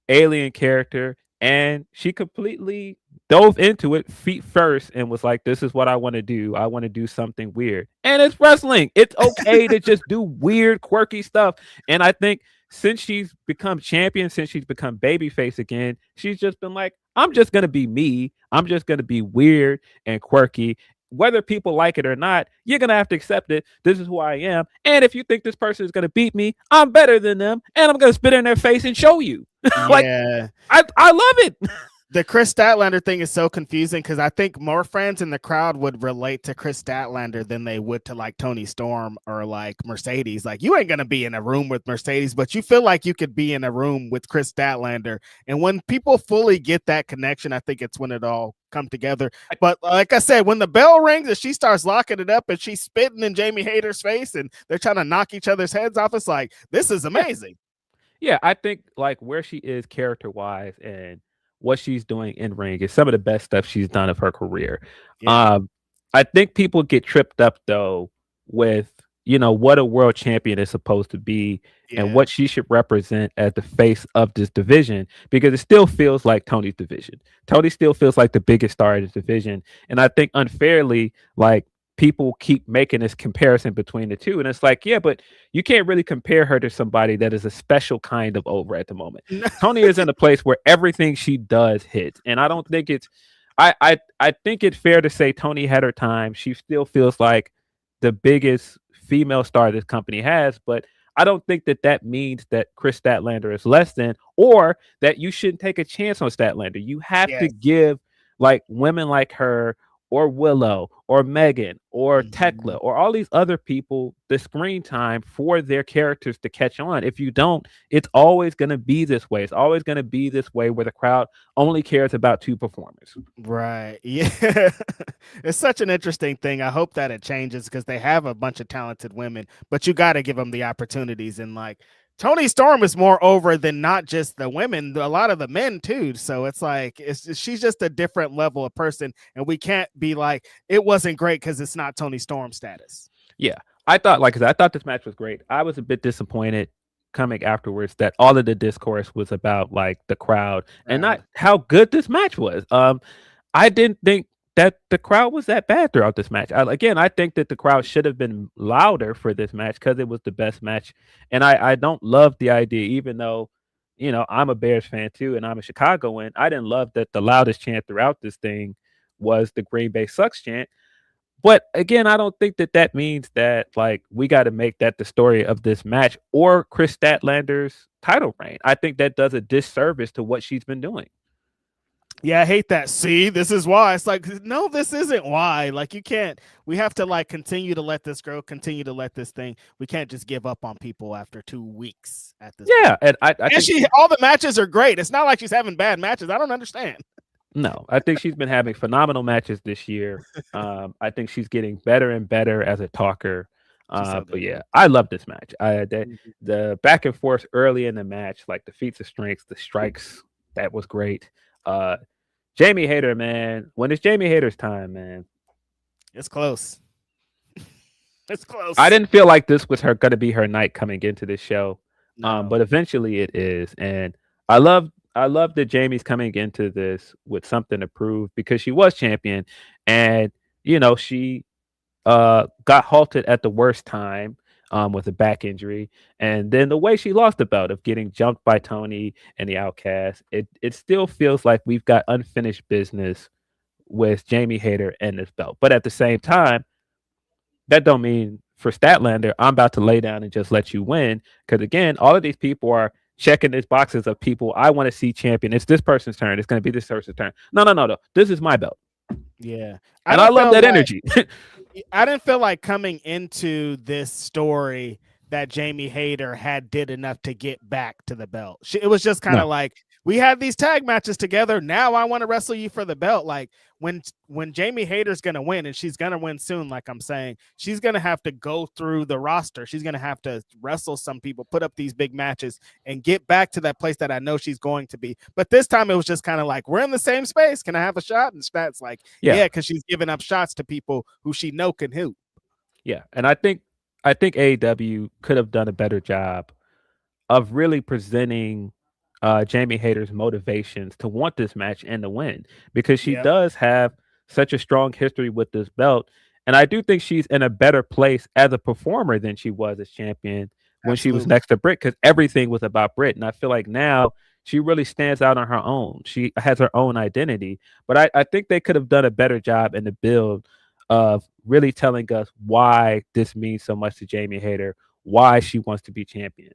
alien character, and she completely dove into it feet first and was like, this is what I want to do. I want to do something weird. And it's wrestling. It's okay to just do weird, quirky stuff. And I think since she's become champion, since she's become babyface again, she's just been like, I'm just gonna be me. I'm just gonna be weird and quirky. Whether people like it or not, you're gonna have to accept it. This is who I am. And if you think this person is gonna beat me, I'm better than them, and I'm gonna spit in their face and show you. Like, Yeah. I love it. The Chris Statlander thing is so confusing because I think more fans in the crowd would relate to Chris Statlander than they would to like Tony Storm or like Mercedes. Like, you ain't gonna be in a room with Mercedes, but you feel like you could be in a room with Chris Statlander. And when people fully get that connection, I think it's when it all come together. But like I said, when the bell rings and she starts locking it up and she's spitting in Jamie Hayter's face and they're trying to knock each other's heads off, it's like, this is amazing. Yeah, I think like where she is character wise and what she's doing in ring is some of the best stuff she's done of her career. Yeah. I think people get tripped up though with what a world champion is supposed to be and Yeah. what she should represent as the face of this division because it still feels like Tony's division. Tony still feels like the biggest star in this division, and I think unfairly, like people keep making this comparison between the two, and it's like, yeah, but you can't really compare her to somebody that is a special kind of over at the moment. Tony is in a place where everything she does hits, and I don't think it's. I think it's fair to say Tony had her time. She still feels like the biggest female star this company has, but I don't think that that means that Chris Statlander is less than, or that you shouldn't take a chance on Statlander. You have to Yes. give like women like her or Willow or Megan or Tekla or all these other people the screen time for their characters to catch on. If you don't, it's always going to be this way. It's always going to be this way where the crowd only cares about two performers. Right. Yeah. It's such an interesting thing. I hope that it changes because they have a bunch of talented women, but you got to give them the opportunities. And like Tony Storm is more over than not just the women, a lot of the men too. So it's like she's just a different level of person, and we can't be like it wasn't great because it's not Tony Storm status. Yeah. I thought this match was great. I was a bit disappointed coming afterwards that all of the discourse was about like the crowd and not Proud. how good this match was. I didn't think that the crowd was that bad throughout this match. Again, I think that the crowd should have been louder for this match because it was the best match. And I don't love the idea, even though, I'm a Bears fan too, and I'm a Chicagoan. I didn't love that the loudest chant throughout this thing was the Green Bay sucks chant. But again, I don't think that that means that like we got to make that the story of this match or Chris Statlander's title reign. I think that does a disservice to what she's been doing. Yeah, I hate that. See, this is why. It's like, no, this isn't why. Like, you can't, we have to like continue to let this grow, continue to let this thing. We can't just give up on people after 2 weeks at this Yeah, point. and I And think she, all the matches are great. It's not like she's having bad matches. I don't understand. no, I think she's been having phenomenal matches this year. I think she's getting better and better as a talker. She's so But good. yeah, I love this match. Mhm. The back and forth early in the match, like the feats of strength, the strikes, that was great. Uh, Jamie Hayter, man, when it's Jamie Hayter's time, man, It's close. It's I close. didn't feel like this was her gonna be her night coming into this show. No. But eventually it is. And I love that Jamie's coming into this with something to prove because she was champion and she got halted at the worst time with a back injury. And then the way she lost the belt of getting jumped by Tony and the Outcast, it still feels like we've got unfinished business with Jamie Hayter and this belt. But at the same time, that don't mean for Statlander, I'm about to lay down and just let you win. Because again, all of these people are checking these boxes of people I want to see champion. It's this person's turn. It's going to be this person's turn. No, no, no, no. This is my belt, Yeah. I and I didn't love feel that like energy. I didn't feel like coming into this story that Jamie Hayter had did enough to get back to the belt. It was just kind No, of like we had these tag matches together. Now I want to wrestle you for the belt. Like when Jamie Hayter's gonna win, and she's gonna win soon, like I'm saying, she's gonna have to go through the roster. She's gonna have to wrestle some people, put up these big matches, and get back to that place that I know she's going to be. But this time it was just kind of like, we're in the same space. Can I have a shot? And Stat's like, yeah, because she's giving up shots to people who she know can hoop. Yeah, and I think AEW could have done a better job of really presenting Jamie Hayter's motivations to want this match and to win, because she does have such a strong history with this belt. And I do think she's in a better place as a performer than she was as champion when she was next to Britt, because everything was about Britt. And I feel like now she really stands out on her own. She has her own identity. But I think they could have done a better job in the build of really telling us why this means so much to Jamie Hayter, why she wants to be champion.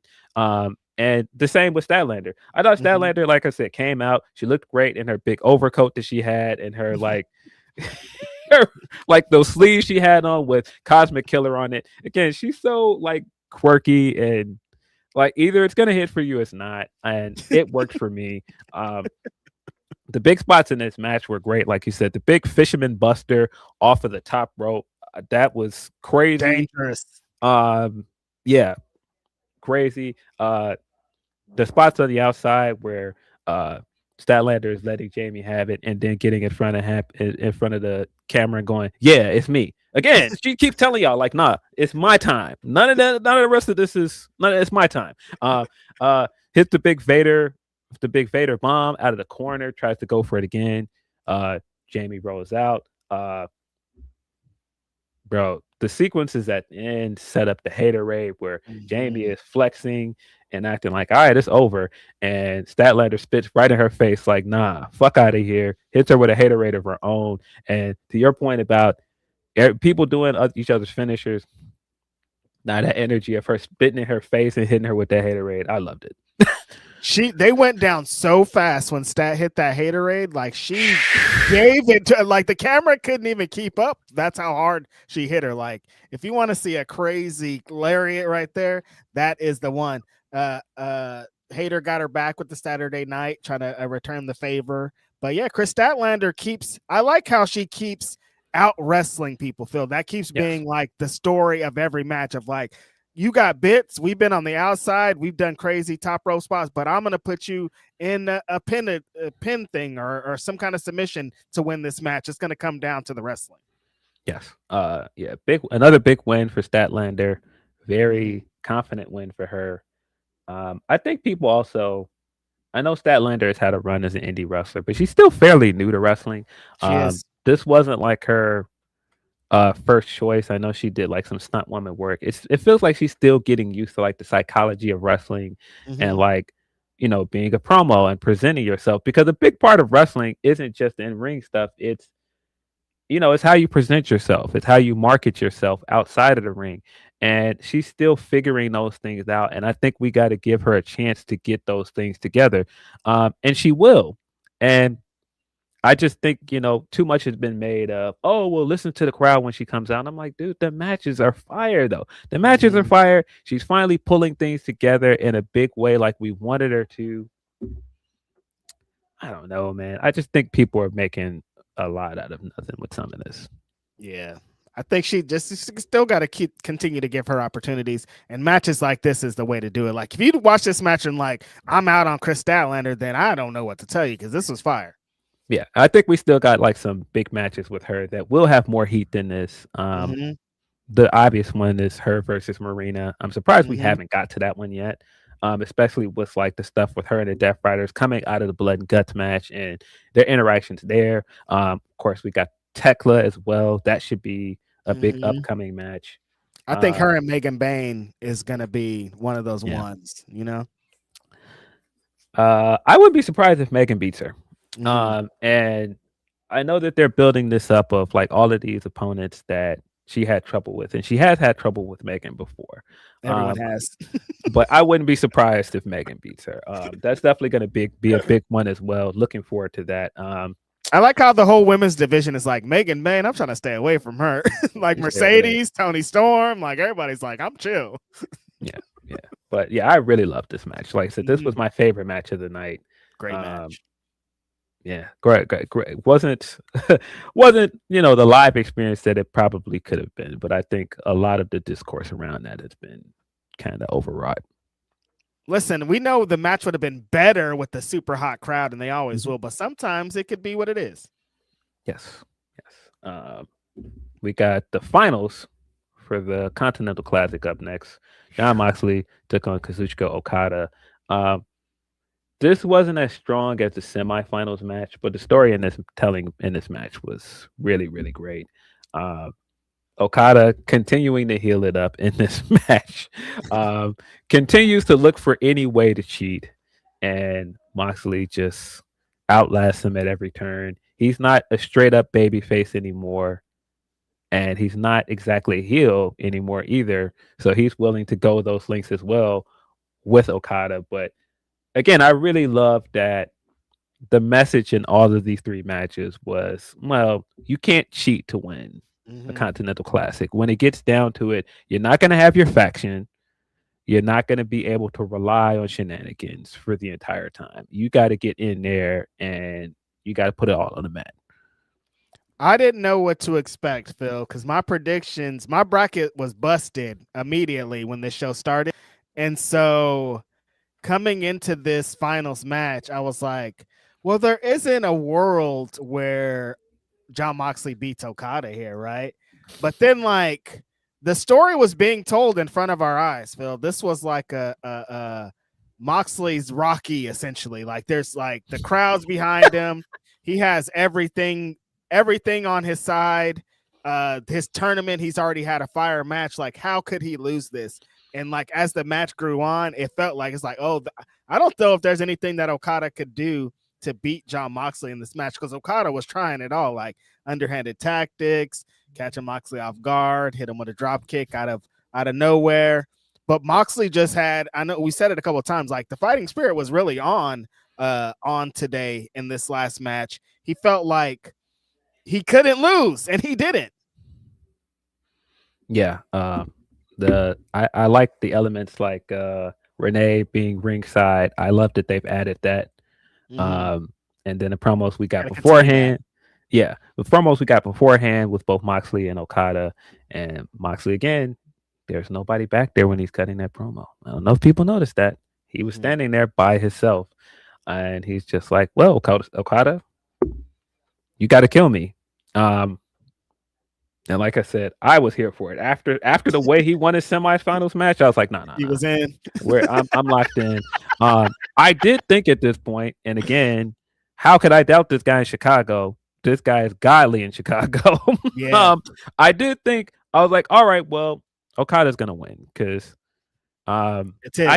And the same with Statlander. I thought Statlander, like I said, came out. She looked great in her big overcoat that she had, and her like those sleeves she had on with Cosmic Killer on it. Again, she's so like quirky, and like either it's gonna hit for you, or it's not, and it worked for me. The big spots in this match were great, like you said. The big Fisherman Buster off of the top rope, that was crazy, dangerous. Yeah, crazy. The spots on the outside where Statlander is letting Jamie have it, and then getting in front of the camera and going, "Yeah, it's me." Again, she keeps telling y'all like, "Nah, it's my time. None of the rest of this is. It's my time." Hits the big Vader bomb out of the corner. Tries to go for it again. Jamie rolls out. Bro, the sequences at the end set up the haterade where Jamie is flexing and acting like, all right, it's over. And Statlander spits right in her face like, nah, fuck out of here. Hits her with a haterade of her own. And to your point about people doing each other's finishers, now that energy of her spitting in her face and hitting her with that haterade, I loved it. They went down so fast when Stat hit that haterade. Like she gave it to, like the camera couldn't even keep up. That's how hard she hit her. Like if you want to see a crazy lariat right there, that is the one. Hater got her back with the Saturday night, trying to return the favor. But yeah, Chris Statlander I like how she keeps out wrestling people, Phil. That keeps being like the story of every match of like, you got bits. We've been on the outside. We've done crazy top rope spots, but I'm going to put you in a pin thing or some kind of submission to win this match. It's going to come down to the wrestling. Yes. Another big win for Statlander. Very confident win for her. I think people also, I know Statlander has had a run as an indie wrestler, but she's still fairly new to wrestling. This wasn't like her first choice. I know she did like some stunt woman work. It feels like she's still getting used to like the psychology of wrestling and like, being a promo and presenting yourself, because a big part of wrestling isn't just in ring stuff. It's how you present yourself. It's how you market yourself outside of the ring. And she's still figuring those things out. And I think we got to give her a chance to get those things together. And she will. And I just think, too much has been made of, oh, well, listen to the crowd when she comes out. And I'm like, dude, the matches are fire, though. The matches are fire. She's finally pulling things together in a big way like we wanted her to. I don't know, man. I just think people are making a lot out of nothing with some of this. Yeah. I think she still got to continue to give her opportunities, and matches like this is the way to do it. Like if you watch this match and like, I'm out on Chris Statlander, then I don't know what to tell you, because this was fire. Yeah, I think we still got like some big matches with her that will have more heat than this. The obvious one is her versus Marina. I'm surprised we haven't got to that one yet, especially with like the stuff with her and the Death Riders coming out of the Blood and Guts match and their interactions there. Of course, we got Tekla as well. That should be a big upcoming match. I think her and Megan Bain is going to be one of those ones, I wouldn't be surprised if Megan beats her. And I know that they're building this up of like all of these opponents that she had trouble with, and she has had trouble with Megan before. Everyone has. But I wouldn't be surprised if Megan beats her. That's definitely going to be a big one as well. Looking forward to that. I like how the whole women's division is like, Megan Bain, I'm trying to stay away from her. Like Mercedes, Toni Storm, like everybody's like, I'm chill. Yeah. But yeah, I really love this match. Like I said, this was my favorite match of the night. Great match. Yeah, great. Wasn't wasn't the live experience that it probably could have been, but I think a lot of the discourse around that has been kind of overwrought. Listen, we know the match would have been better with the super hot crowd, and they always will, but sometimes it could be what it is. Yes, yes. We got the finals for the Continental Classic up next. Jon Moxley took on Kazuchika Okada. This wasn't as strong as the semifinals match, but the story in this match was really, really great. Okada continuing to heal it up in this match, continues to look for any way to cheat, and Moxley just outlasts him at every turn. He's not a straight up baby face anymore, and he's not exactly a heel anymore either. So he's willing to go those lengths as well with Okada. But again, I really love that the message in all of these three matches was, well, you can't cheat to win a Continental Classic. When it gets down to it, you're not going to have your faction. You're not going to be able to rely on shenanigans for the entire time. You got to get in there and you got to put it all on the mat. I didn't know what to expect, Phil, because my bracket was busted immediately when this show started. And so coming into this finals match, I was like, well, there isn't a world where Jon Moxley beats Okada here, right? But then, like, the story was being told in front of our eyes, Phil. This was like a Moxley's Rocky, essentially. Like, there's like the crowds behind him. He has everything on his side. His tournament, he's already had a fire match. Like, how could he lose this? And like as the match grew on, it felt like it's like, oh, I don't know if there's anything that Okada could do to beat Jon Moxley in this match, because Okada was trying it all, like underhanded tactics, catching Moxley off guard, hit him with a drop kick out of nowhere. But Moxley just had, I know we said it a couple of times, like the fighting spirit was really on today in this last match. He felt like he couldn't lose, and he didn't. Yeah. I like the elements like Renee being ringside. I love that they've added that. And then the promos we got beforehand. Yeah, the promos we got beforehand with both Moxley and Okada. And Moxley again, there's nobody back there when he's cutting that promo. I don't know if people noticed that. He was standing there by himself. And he's just like, well, Okada, you got to kill me. And like I said, I was here for it. After the way he won his semifinals match, I was like, no. He was in. I'm locked in. I did think at this point, and again, how could I doubt this guy in Chicago? This guy is godly in Chicago. Yeah. I did think, I was like, all right, well, Okada's gonna win because I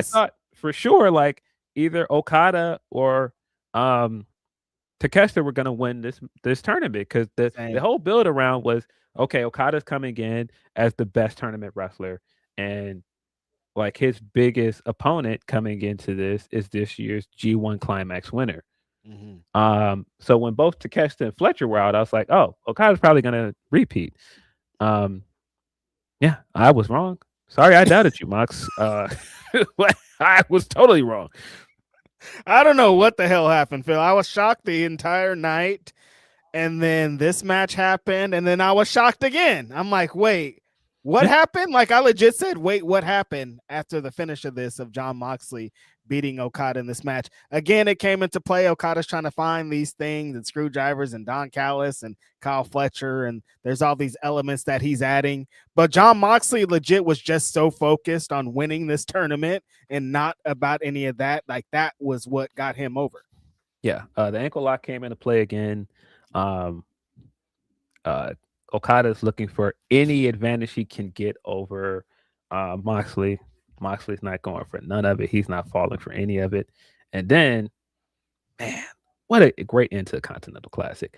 thought for sure like either Okada or Takeshita were gonna win this tournament because the whole build around was, okay, Okada's coming in as the best tournament wrestler, and like his biggest opponent coming into this is this year's G1 Climax winner. So when both Takeshita and Fletcher were out, I was like, oh, Okada's probably gonna repeat. Yeah, I was wrong. Sorry, I doubted you, Mox. I was totally wrong. I don't know what the hell happened, Phil. I was shocked the entire night. And then this match happened, and then I was shocked again. I'm like, wait, what happened? Like, I legit said, wait, what happened after the finish of this, of Jon Moxley beating Okada in this match? Again, it came into play. Okada's trying to find these things and screwdrivers and Don Callis and Kyle Fletcher, and there's all these elements that he's adding. But Jon Moxley legit was just so focused on winning this tournament and not about any of that. Like, that was what got him over. Yeah, the ankle lock came into play again. Okada's looking for any advantage he can get over Moxley. Moxley's not going for none of it. He's not falling for any of it. And then, man, what a great end to the Continental Classic.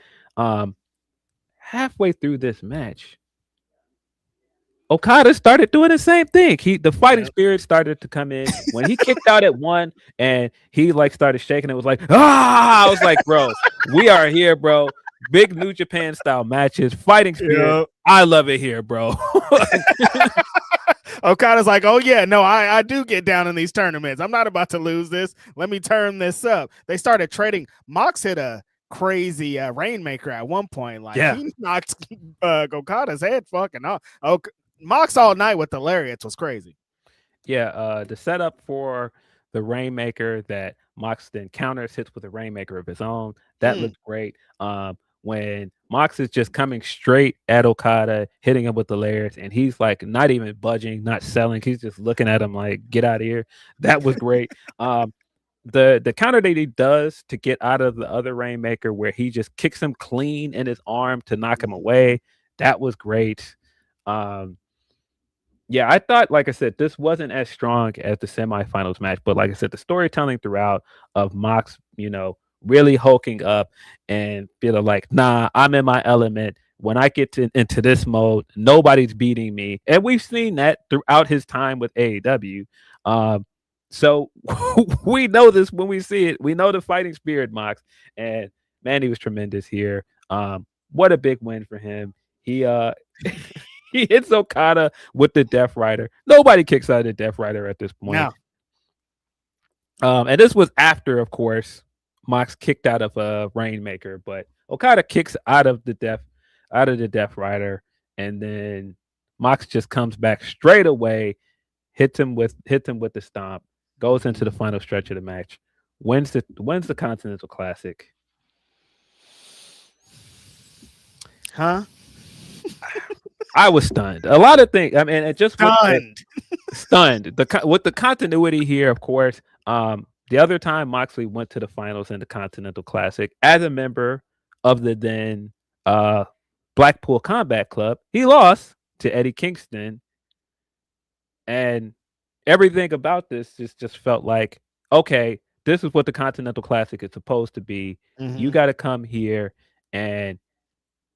Halfway through this match, Okada started doing the same thing. The fighting spirit started to come in when he kicked out at one and he like started shaking. It was like, I was like, bro, we are here, bro. Big New Japan style matches, fighting spirit. I love it here, bro. Okada's like, oh yeah, no, I do get down in these tournaments. I'm not about to lose this. Let me turn this up. They started trading. Mox hit a crazy Rainmaker at one point. Like Yeah. he knocked Okada's head fucking off. Mox all night with the lariats was crazy. Yeah, the setup for the Rainmaker that Mox then counters, hits with a Rainmaker of his own. That looked great. When Mox is just coming straight at Okada, hitting him with the layers, and he's like not even budging, not selling. He's just looking at him like, "Get out of here." That was great. The counter that he does to get out of the other Rainmaker, where he just kicks him clean in his arm to knock him away, that was great. Yeah, I thought, like I said, this wasn't as strong as the semifinals match, but like I said, the storytelling throughout of Mox, really hulking up and feeling like, nah, I'm in my element. When I get into this mode, nobody's beating me, and we've seen that throughout his time with AEW. So we know this when we see it. We know the fighting spirit, Mox, and man, he was tremendous here. What a big win for him. He he hits Okada with the Death Rider. Nobody kicks out of the Death Rider at this point. No. And this was after, of course, Mox kicked out of a Rainmaker, but Okada kicks out of the Death Rider, and then Mox just comes back straight away, hits him with the stomp, goes into the final stretch of the match, wins the Continental Classic. Huh? I was stunned. A lot of things. I mean, it just stunned. Stunned. With the continuity here, of course. The other time Moxley went to the finals in the Continental Classic as a member of the then Blackpool Combat Club, he lost to Eddie Kingston, and everything about this just felt like, okay, this is what the Continental Classic is supposed to be. You got to come here, and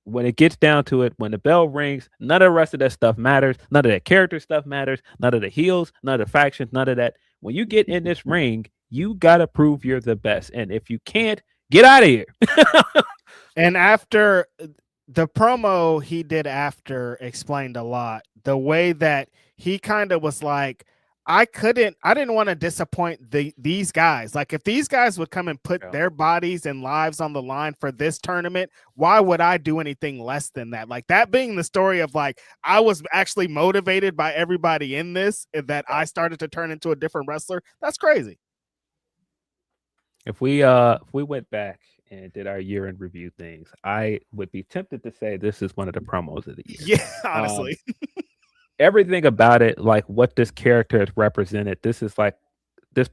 when it gets down to it, when the bell rings, none of the rest of that stuff matters. None of that character stuff matters. None of the heels, none of the factions, none of that. When you get in this ring, you got to prove you're the best. And if you can't, get out of here. And after the promo he did after explained a lot. The way that he kind of was like, I didn't want to disappoint these guys. Like if these guys would come and put their bodies and lives on the line for this tournament, why would I do anything less than that? Like that being the story of like, I was actually motivated by everybody in this, that I started to turn into a different wrestler. That's crazy. If we went back and did our year-end review things, I would be tempted to say this is one of the promos of the year. Yeah, honestly. Everything about it, like what this character has represented, this is like this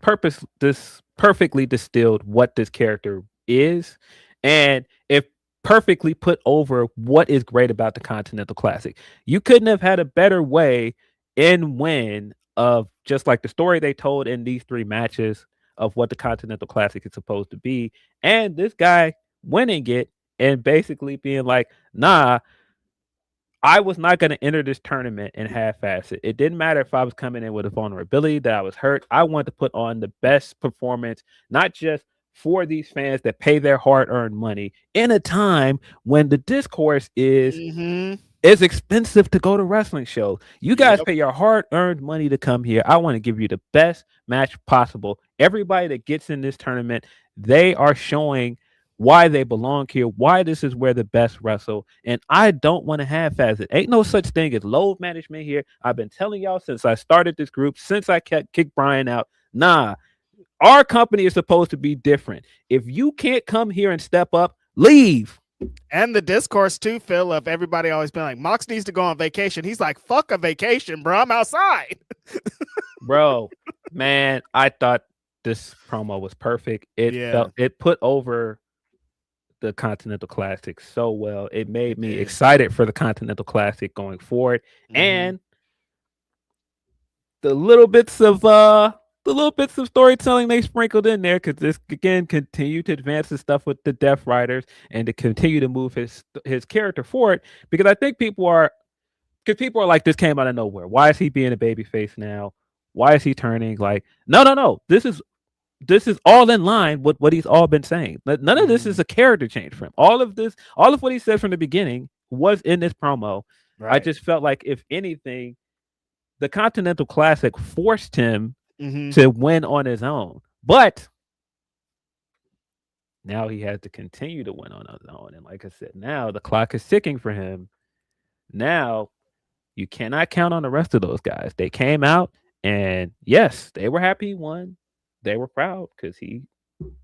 perfectly distilled what this character is, and it perfectly put over what is great about the Continental Classic. You couldn't have had a better way and win of just like the story they told in these three matches of what the Continental Classic is supposed to be, and this guy winning it and basically being like, nah, I was not going to enter this tournament and half-ass it. It didn't matter if I was coming in with a vulnerability that I was hurt. I wanted to put on the best performance, not just for these fans that pay their hard-earned money in a time when the discourse is it's expensive to go to wrestling shows. You guys pay your hard-earned money to come here. I want to give you the best match possible. Everybody that gets in this tournament, they are showing why they belong here, why this is where the best wrestle, and I don't want to half-ass it. Ain't no such thing as load management here. I've been telling y'all since I started this group, since I kicked Brian out. Nah, our company is supposed to be different. If you can't come here and step up, leave. And the discourse too, Phil, of everybody always being like, Mox needs to go on vacation. He's like, fuck a vacation, bro. I'm outside. Bro, man, I thought this promo was perfect. It put over the Continental Classic so well. It made me excited for the Continental Classic going forward. And the little bits of storytelling they sprinkled in there, because this again continued to advance the stuff with the Death Riders and to continue to move his character forward, because I think people are like, this came out of nowhere. Why is he being a babyface now? Why is he turning? Like, no. This is all in line with what he's all been saying. None of this is a character change for him. All of what he said from the beginning was in this promo. Right. I just felt like, if anything, the Continental Classic forced him Hmm. to win on his own. But now he has to continue to win on his own. And like I said, now the clock is ticking for him. Now you cannot count on the rest of those guys. They came out and yes, they were happy he won. They were proud because he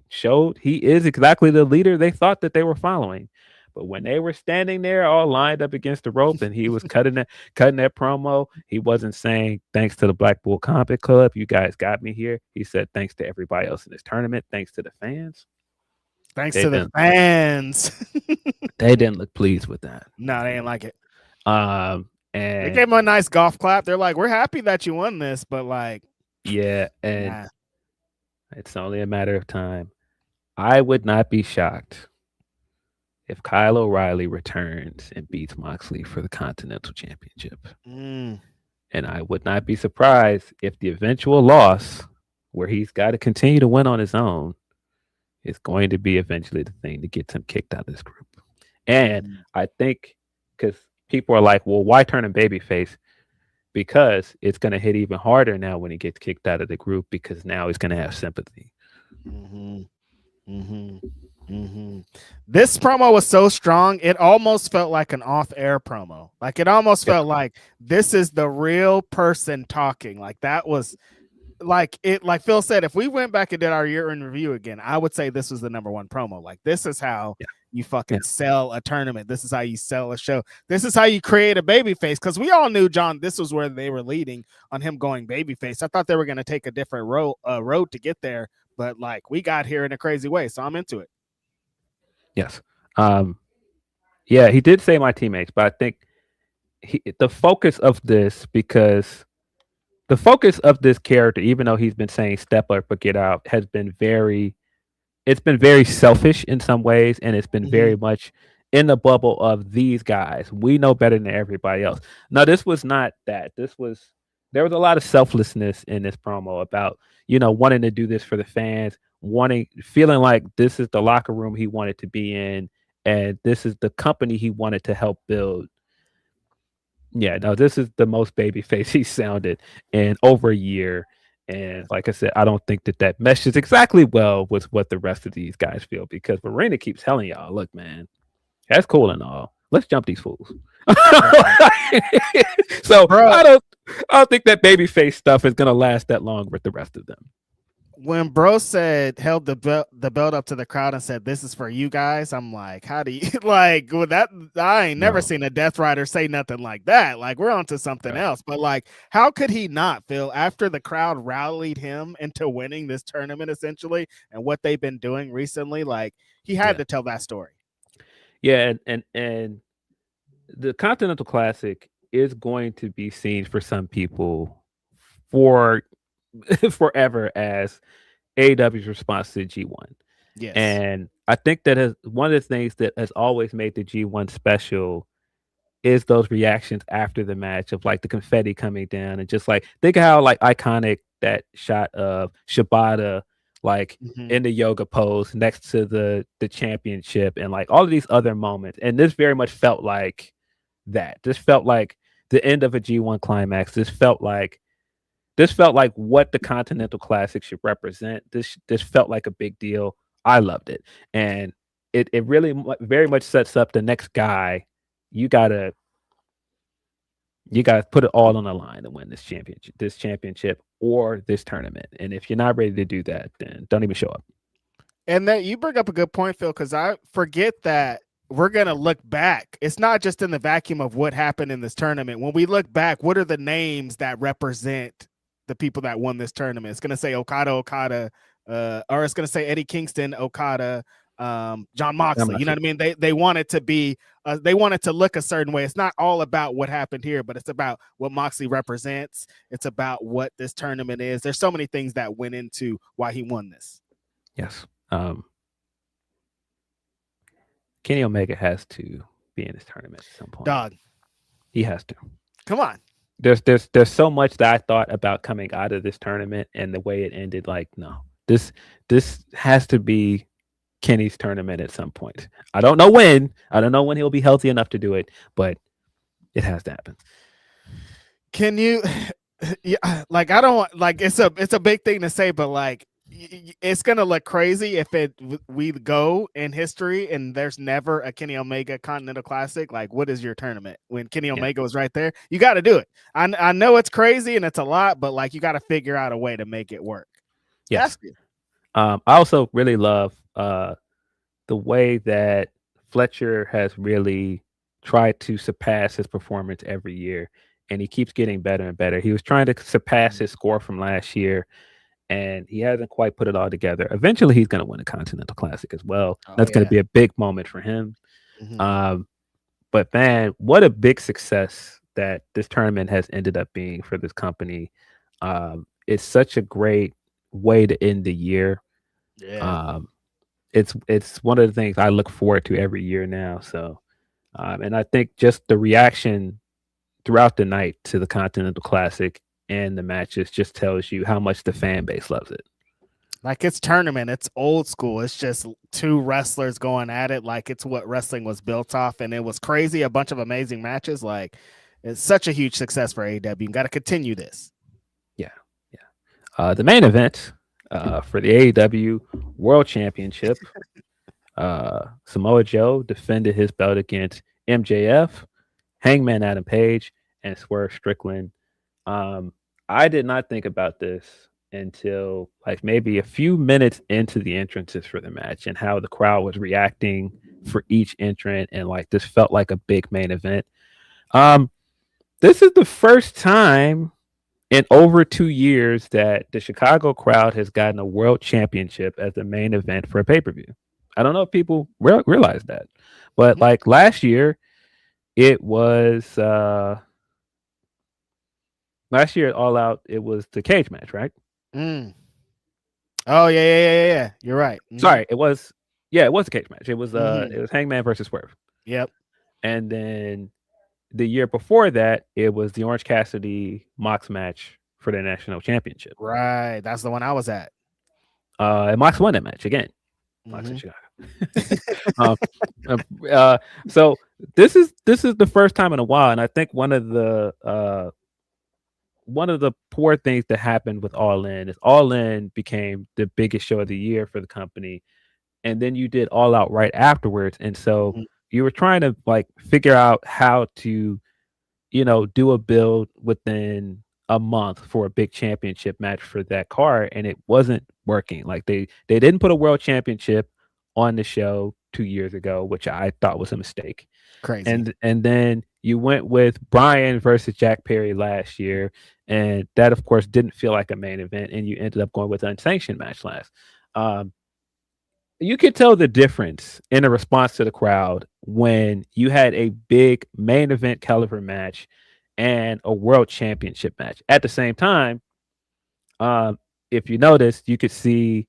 showed he is exactly the leader they thought that they were following. But when they were standing there all lined up against the rope and he was cutting that promo, he wasn't saying thanks to the Black Bull Combat Club, you guys got me here. He said thanks to everybody else in this tournament, thanks to the fans. Thanks They to the didn't fans. they didn't look pleased with that. No, they ain't like it. Um They and gave him a nice golf clap. They're like, we're happy that you won this, but like, yeah, and nah. it's only a matter of time. I would not be shocked if Kyle O'Reilly returns and beats Moxley for the Continental Championship. Mm. And I would not be surprised if the eventual loss, where he's got to continue to win on his own, is going to be eventually the thing that gets him kicked out of this group. And I think because people are like, well, why turn him babyface? Because it's going to hit even harder now when he gets kicked out of the group because now he's going to have sympathy. Mm-hmm. Mm-hmm. Mm-hmm. This promo was so strong, it almost felt like an off-air promo. Like it almost felt like this is the real person talking. Like that was like it. Like Phil said, if we went back and did our year in review again, I would say this was the number one promo. Like this is how you fucking sell a tournament. This is how you sell a show. This is how you create a babyface. Because we all knew, John, this was where they were leading on him going babyface. I thought they were going to take a different road to get there, but like we got here in a crazy way. So I'm into it. Yes. Yeah, he did say my teammates, but I think the focus of this, because the focus of this character, even though he's been saying step up or get out, has been it's been very selfish in some ways, and it's been very much in the bubble of these guys. We know better than everybody else. No, this was not that. There was a lot of selflessness in this promo about, wanting to do this for the fans, feeling like this is the locker room he wanted to be in, and this is the company he wanted to help build. Yeah, no, this is the most babyface he sounded in over a year. And like I said, I don't think that meshes exactly well with what the rest of these guys feel, because Marina keeps telling y'all, look, man, that's cool and all. Let's jump these fools. So I don't think that babyface stuff is gonna last that long with the rest of them. When bro held the belt up to the crowd and said, "This is for you guys," I'm like, how do you like with that? I ain't never seen a Death Rider say nothing like that. Like we're onto something else. But like, how could he not, Phil, after the crowd rallied him into winning this tournament essentially, and what they've been doing recently? Like he had to tell that story. Yeah, and the Continental Classic is going to be seen for some people for forever as AEW's response to G1. Yes. And I think that one of the things that has always made the G1 special is those reactions after the match of like the confetti coming down, and just like think of how like iconic that shot of Shibata like in the yoga pose next to the championship, and like all of these other moments. And this very much felt like that. This felt like the end of a G1 climax. This felt like what the Continental Classic should represent. This felt like a big deal. I loved it, and it really very much sets up the next guy. You gotta put it all on the line to win this championship or this tournament. And if you're not ready to do that, then don't even show up. And that you bring up a good point, Phil, because I forget that we're going to look back. It's not just in the vacuum of what happened in this tournament. When we look back, what are the names that represent the people that won this tournament? It's going to say Okada, or it's going to say Eddie Kingston, Okada, John Moxley. You know what I mean? They want it to be, they want it to look a certain way. It's not all about what happened here, but it's about what Moxley represents. It's about what this tournament is. There's so many things that went into why he won this. Yes. Kenny Omega has to be in this tournament at some point. Dog. He has to. Come on. There's so much that I thought about coming out of this tournament and the way it ended. Like, no, this has to be Kenny's tournament at some point. I don't know when. I don't know when he'll be healthy enough to do it, but it has to happen. Can you Yeah, like I don't like it's a big thing to say, but like it's gonna look crazy if we go in history and there's never a Kenny Omega Continental Classic. Like, what is your tournament when Kenny Yeah. Omega was right there? You got to do it. I know it's crazy and it's a lot, but like you got to figure out a way to make it work. Has Yes. to. I also really love the way that Fletcher has really tried to surpass his performance every year, and he keeps getting better and better. He was trying to surpass his score from last year, and he hasn't quite put it all together. Eventually, he's going to win a Continental Classic as well. Oh That's going to yeah. be a big moment for him. Mhm. Um, but man, what a big success that this tournament has ended up being for this company. It's such a great way to end the year. Yeah. Um, it's one of the things I look forward to every year now. So, and I think just the reaction throughout the night to the Continental Classic and the matches just tells you how much the fan base loves it. Like it's tournament, it's old school. It's just two wrestlers going at it. Like it's what wrestling was built off, and it was crazy. A bunch of amazing matches. Like it's such a huge success for AEW. You got to continue this. Yeah, yeah. The main event for the AEW World Championship, Samoa Joe defended his belt against MJF, Hangman Adam Page, and Swerve Strickland. Um, I did not think about this until like maybe a few minutes into the entrances for the match and how the crowd was reacting for each entrant, and like this felt like a big main event. Um, this is the first time in over 2 years that the Chicago crowd has gotten a world championship as the main event for a pay per view. I don't know if people realize that, but Mhm. like last year, it was last year All Out. It was the cage match, right? Mm. Oh yeah. You're right. Sorry, it was it was a cage match. Hmm. It was Hangman versus Swerve, Yep. and then the year before that, it was the Orange Cassidy Mox match for the national championship. Right. That's the one I was at. And Mox won that match again. Mox in Hmm. Chicago. um, uh, so this is the first time in a while, and I think one of the poor things that happened with All In is All In became the biggest show of the year for the company, and then you did All Out right afterwards, and so Hmm. you were trying to like figure out how to do a build within a month for a big championship match for that card, and it wasn't working. Like they didn't put a world championship on the show 2 years ago, which I thought was a mistake. Crazy. And then you went with Bryan versus Jack Perry last year, and that of course didn't feel like a main event, and you ended up going with an unsanctioned match last. Um, you could tell the difference in the response to the crowd when you had a big main event caliber match and a world championship match at the same time. Um, if you noticed, you could see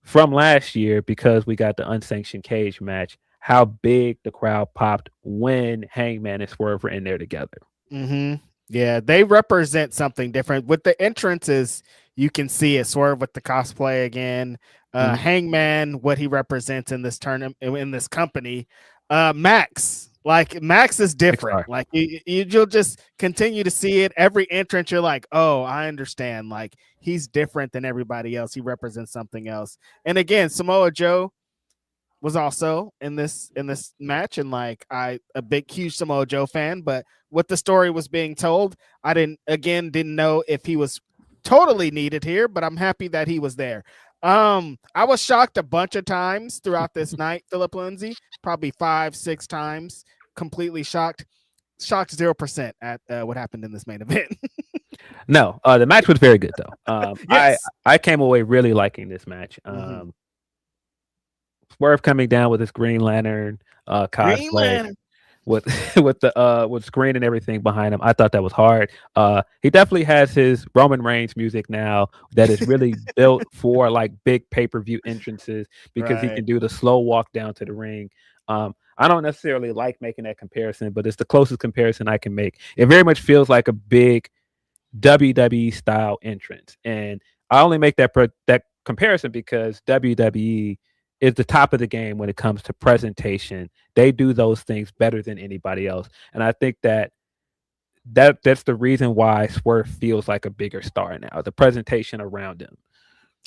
from last year, because we got the unsanctioned cage match, how big the crowd popped when Hangman and Swerve were in there together. Hmm. Yeah, they represent something different. With the entrances, you can see it. Swerve with the cosplay again. Mhm. Hangman, what he represents in this tournament, in this company. Max, like Max is different. Sorry. Like you'll just continue to see it. Every entrance, you're like, oh, I understand. Like he's different than everybody else. He represents something else. And again, Samoa Joe was also in this match, and like I a big huge Samoa Joe fan, but what the story was being told, I didn't know if he was totally needed here, but I'm happy that he was there. I was shocked a bunch of times throughout this night, Philip Lindsay, probably 5, 6 times, completely shocked 0% at what happened in this main event. No, the match was very good though. Yes. I came away really liking this match. Mm-hmm. Swerve coming down with his Green Lantern Green cosplay Lantern. with with screen and everything behind him. I thought that was hard. He definitely has his Roman Reigns music now that is really built for like big pay-per-view entrances, because he Right. can do the slow walk down to the ring. I don't necessarily like making that comparison, but it's the closest comparison I can make. It very much feels like a big WWE style entrance, and I only make that comparison because WWE is the top of the game when it comes to presentation. They do those things better than anybody else, and I think that that's the reason why Swerve feels like a bigger star now. The presentation around him.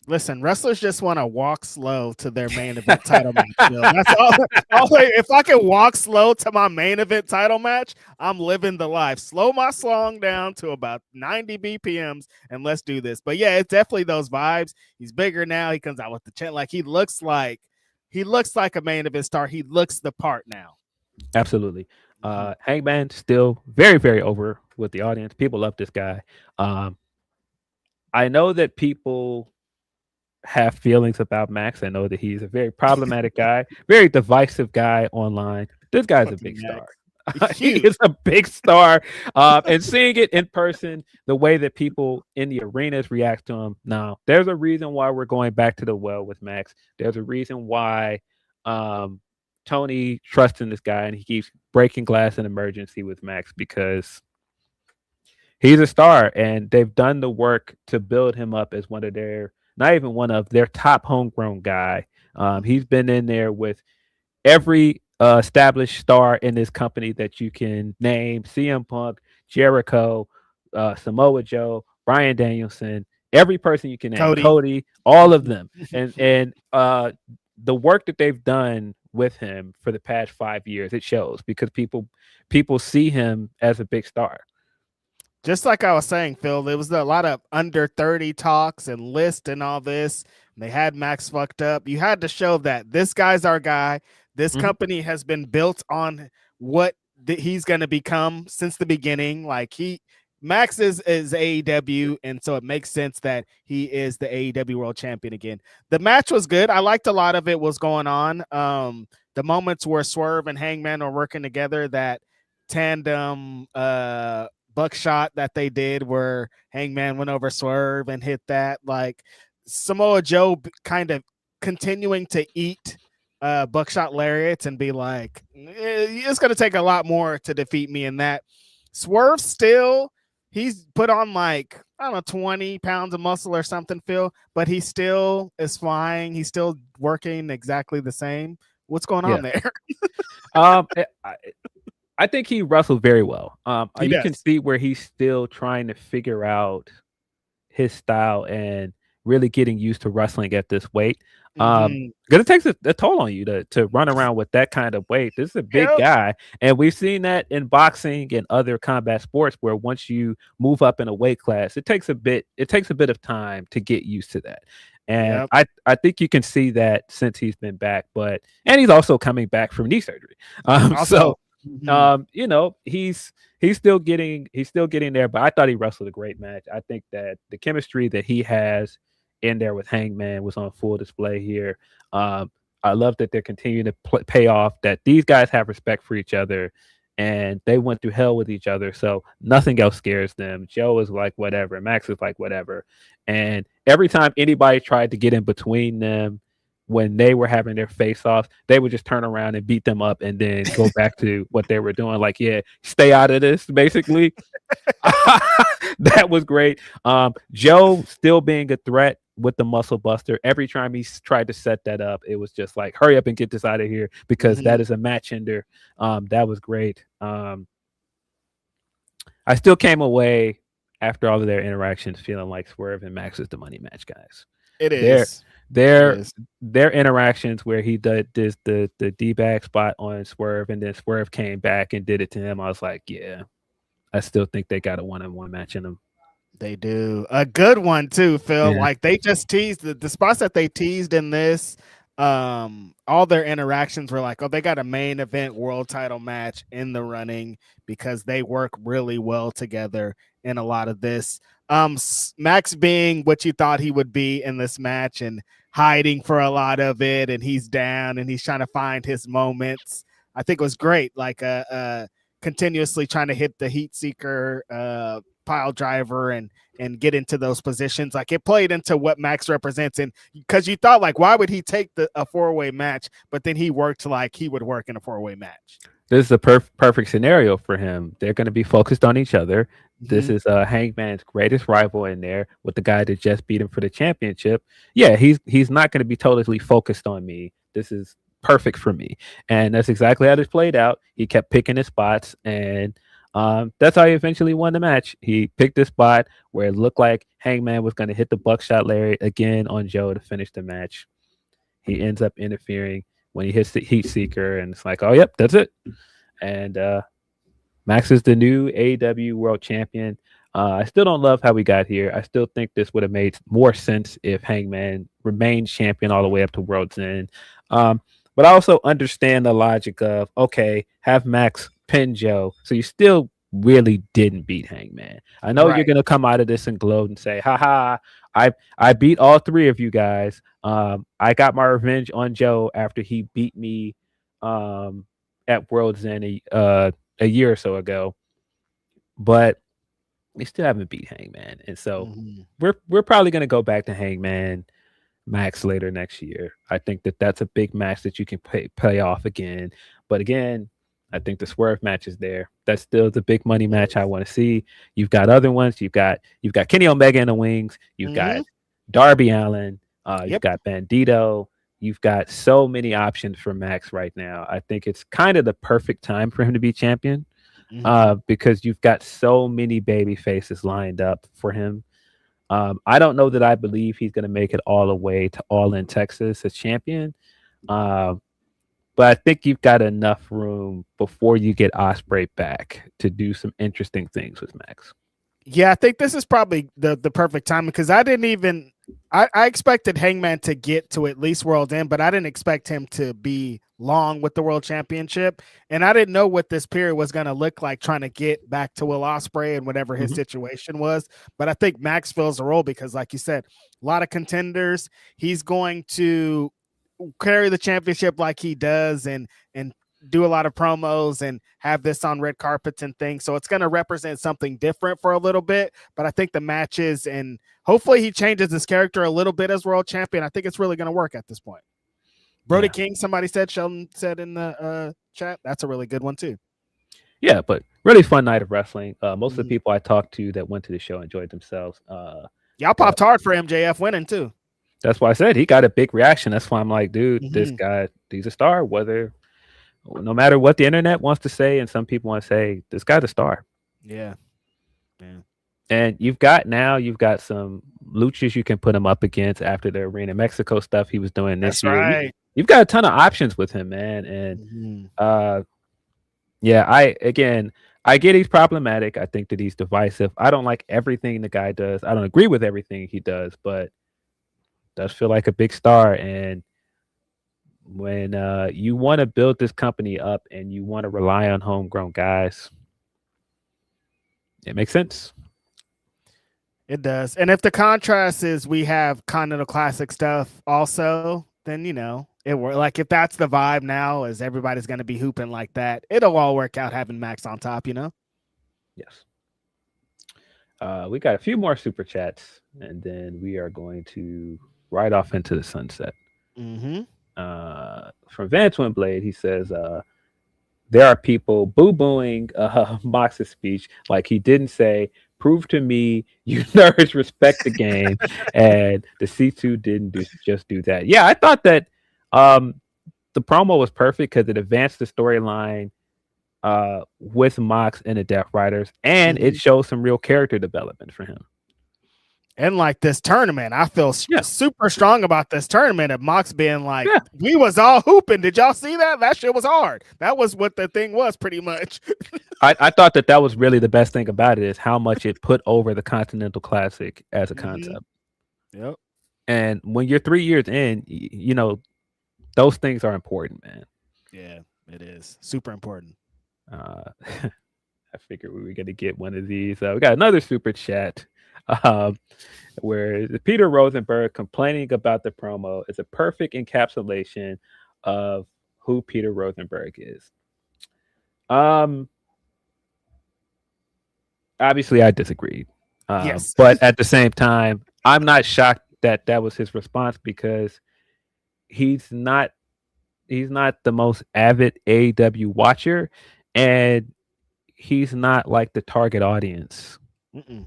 Listen, wrestlers just want to walk slow to their main event title match. Phil. That's all. If I can walk slow to my main event title match, I'm living the life. Slow my song down to about 90 BPMs and let's do this. But yeah, it's definitely those vibes. He's bigger now. He comes out with the chant. Like he looks like a main event star. He looks the part now. Absolutely. Hangman still very, very over with the audience. People love this guy. I know that people have feelings about Max. I know that he's a very problematic guy, very divisive guy online. This guy's a big star. He is a big star. And seeing it in person, the way that people in the arenas react to him. Now, there's a reason why we're going back to the well with Max. There's a reason why Tony trusts in this guy and he keeps breaking glass in emergency with Max because he's a star and they've done the work to build him up as one of their, not even one of their top homegrown guy. He's been in there with every established star in this company that you can name: CM Punk, Jericho, Samoa Joe, Bryan Danielson, every person you can name, Cody, all of them. And the work that they've done with him for the past 5 years, it shows because people see him as a big star. Just like I was saying, Phil, there was a lot of under 30 talks and lists and all this. They had Max fucked up. You had to show that this guy's our guy. This company has been built on what he's going to become since the beginning. Like Max is AEW, and so it makes sense that he is the AEW World Champion again. The match was good. I liked a lot of it was going on. The moments where Swerve and Hangman are working together, that tandem buckshot that they did where Hangman went over Swerve and hit that, like Samoa Joe kind of continuing to eat buckshot lariats and be like, it's going to take a lot more to defeat me in that. Swerve still, he's put on like, I don't know, 20 pounds of muscle or something, Phil, but he still is flying. He's still working exactly the same. What's going on there? I think he wrestled very well. You can see where he's still trying to figure out his style and really getting used to wrestling at this weight. Because it takes a toll on you to run around with that kind of weight. This is a big guy, and we've seen that in boxing and other combat sports where once you move up in a weight class, it takes a bit of time to get used to that. And I think you can see that since he's been back, and he's also coming back from knee surgery. You know, he's still getting there, but I thought he wrestled a great match. I think that the chemistry that he has in there with Hangman was on full display here. I love that they're continuing to pay off, that these guys have respect for each other and they went through hell with each other. So nothing else scares them. Joe is like, whatever. Max is like, whatever. And every time anybody tried to get in between them, when they were having their face-offs, they would just turn around and beat them up and then go back to what they were doing. Like, yeah, stay out of this, basically. That was great. Joe still being a threat with the muscle buster. Every time he tried to set that up, it was just like, hurry up and get this out of here because that is a match ender. That was great. I still came away after all of their interactions feeling like Swerve and Max is the money match guys. It is. Their interactions where he did the D-bag spot on Swerve and then Swerve came back and did it to him. I was like, yeah, I still think they got a one-on-one match in them. They do. A good one too, Phil. Yeah. Like they just teased the spots that they teased in this. All their interactions were like, oh, they got a main event world title match in the running because they work really well together in a lot of this. Max being what you thought he would be in this match and hiding for a lot of it, and he's down and he's trying to find his moments. I think it was great, like continuously trying to hit the heat seeker pile driver and get into those positions. Like it played into what Max represents, and because you thought like, why would he take a 4-way match? But then he worked like he would work in a 4-way match. This is a perfect scenario for him. They're going to be focused on each other. This is Hangman's greatest rival in there with the guy that just beat him for the championship. Yeah, he's not going to be totally focused on me. This is perfect for me. And that's exactly how this played out. He kept picking his spots, and That's how he eventually won the match. He picked a spot where it looked like Hangman was going to hit the buckshot lariat again on Joe to finish the match. He ends up interfering when he hits the heat seeker, and it's like, oh, yep, that's it. And Max is the new AEW World Champion. I still don't love how we got here. I still think this would have made more sense if Hangman remained champion all the way up to World's End. But I also understand the logic of, okay, have Max pin Joe, so you still really didn't beat Hangman. I know you're Right. gonna come out of this and gloat and say, haha, I beat all three of you guys. I got my revenge on Joe after he beat me at World's End a year or so ago, but we still haven't beat Hangman, and so Mhm. we're probably gonna go back to Hangman Max later next year. I think that that's a big match that you can play off again. But again, I think the swerve match is there. That's still the big money match I want to see. You've got other ones. You've got Kenny Omega in the wings. You've got Mhm. Darby Allin. You've Yep. got Bandito. You've got so many options for Max right now. I think it's kind of the perfect time for him to be champion, Mhm. because you've got so many baby faces lined up for him. I don't know that I believe he's going to make it all the way to All in Texas as champion. Um, but I think you've got enough room before you get Osprey back to do some interesting things with Max. Yeah, I think this is probably the perfect time because I didn't even I expected Hangman to get to at least World End, but I didn't expect him to be long with the World Championship, and I didn't know what this period was going to look like trying to get back to Will Ospreay and whatever his Mhm. situation was. But I think Max fills a role because, like you said, a lot of contenders. He's going to carry the championship like he does, and do a lot of promos and have this on red carpets and things. So it's going to represent something different for a little bit. But I think the matches and hopefully he changes his character a little bit as world champion. I think it's really going to work at this point. Brody Yeah. King, somebody said, Sheldon said in the chat. That's a really good one too. Yeah, but really fun night of wrestling. Most of the Mhm. people I talked to that went to the show enjoyed themselves. Y'all But popped hard for MJF winning too. that's why I said he got a big reaction. That's why I'm like, dude, this Mhm. guy, he's a star. Whether no matter what the internet wants to say, and some people want to say, this guy's a star. Yeah. Yeah. And you've got some luchas you can put him up against after the Arena Mexico stuff he was doing this That's year. right. You've got a ton of options with him, man. And Mhm. uh, yeah, I get he's problematic. I think that he's divisive. I don't like everything the guy does. I don't agree with everything he does, but does feel like a big star. And when you want to build this company up and you want to rely on homegrown guys, it makes sense. It does. And if the contrast is we have Continental Classic stuff also, then it work. Like if that's the vibe now, is everybody's going to be hooping like that? It'll all work out having Max on top. Yes. We got a few more super chats, and then we are going to ride off into the sunset. Mm-hmm. From Van Twinblade, he says, there are people boo booing Mox's speech like he didn't say, prove to me you nerds respect the game, and the C2 didn't just do that. Yeah, I thought that um, the promo was perfect because it advanced the storyline with Mox and the Death Riders, and Mm-hmm. it shows some real character development for him. And like this tournament, I feel Yeah, super strong about this tournament of Mox being like, yeah. we was all hooping. Did y'all see that? That shit was hard. That was what the thing was pretty much. I thought that was really the best thing about it is how much it put over the Continental Classic as a Mm-hmm. concept. Yep. And when you're 3 years in, those things are important, man. Yeah, it is super important. Uh, I figured we were going to get one of these. We got another super chat um, where Peter Rosenberg complaining about the promo is a perfect encapsulation of who Peter Rosenberg is. Um, Obviously, I disagreed. Yes. But at the same time, I'm not shocked that that was his response because he's not he's not the most avid AEW watcher, and he's not like the target audience. Mm-mm.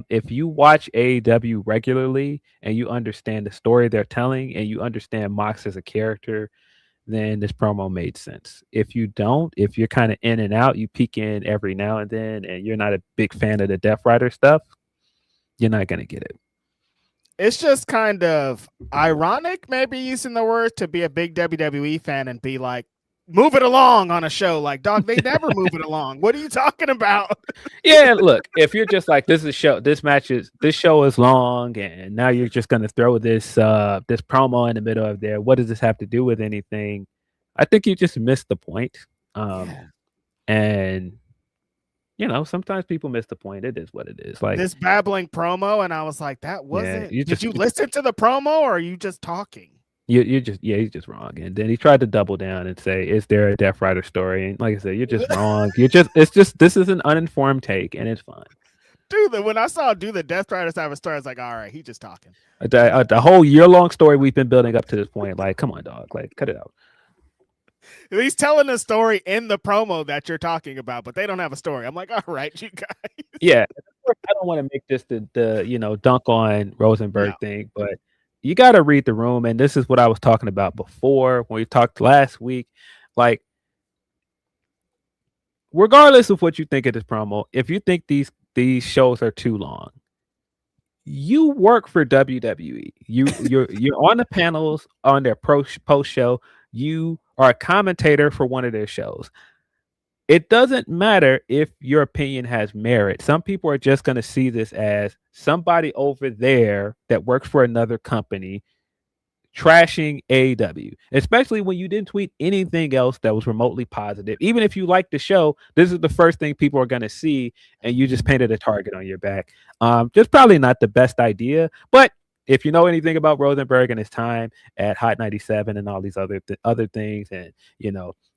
If you watch AEW regularly and you understand the story they're telling and you understand Mox as a character, then this promo made sense. If you don't, if you're kind of in and out, you peek in every now and then, and you're not a big fan of the Death Rider stuff, you're not gonna get it. It's just kind of ironic, maybe using the word, to be a big WWE fan and be like, move it along on a show. Like, dog, they never move it along. What are you talking about? Yeah, look, if you're just like this show is long, and now you're just gonna throw this promo in the middle of there. What does this have to do with anything? I think you just missed the point. Yeah. And sometimes people miss the point. It is what it is. Like, This babbling promo, and I was like, that yeah, wasn't. Did you listen to the promo, or are you just talking? he's just wrong. And then he tried to double down and say, "Is there a Death Rider story?" And like I said, you're just wrong. It's just this is an uninformed take, and it's fine. Dude, when I saw him do the Death Riders have a story, I was like, all right, he's just talking. The whole year-long story we've been building up to this point, like, come on, dog, like, cut it out. He's telling a story in the promo that you're talking about, but they don't have a story. I'm like, all right, you guys. Yeah, I don't want to make this the dunk on Rosenberg thing, but you got to read the room, and this is what I was talking about before when we talked last week. Like, regardless of what you think of this promo, if you think these shows are too long, you work for WWE. You're on the panels on their post show. You are a commentator for one of their shows. It doesn't matter if your opinion has merit. Some people are just going to see this as somebody over there that works for another company trashing AEW, especially when you didn't tweet anything else that was remotely positive. Even if you like the show, this is the first thing people are going to see, and you just painted a target on your back. Just probably not the best idea, but if you know anything about Rosenberg and his time at Hot 97 and all these other things, and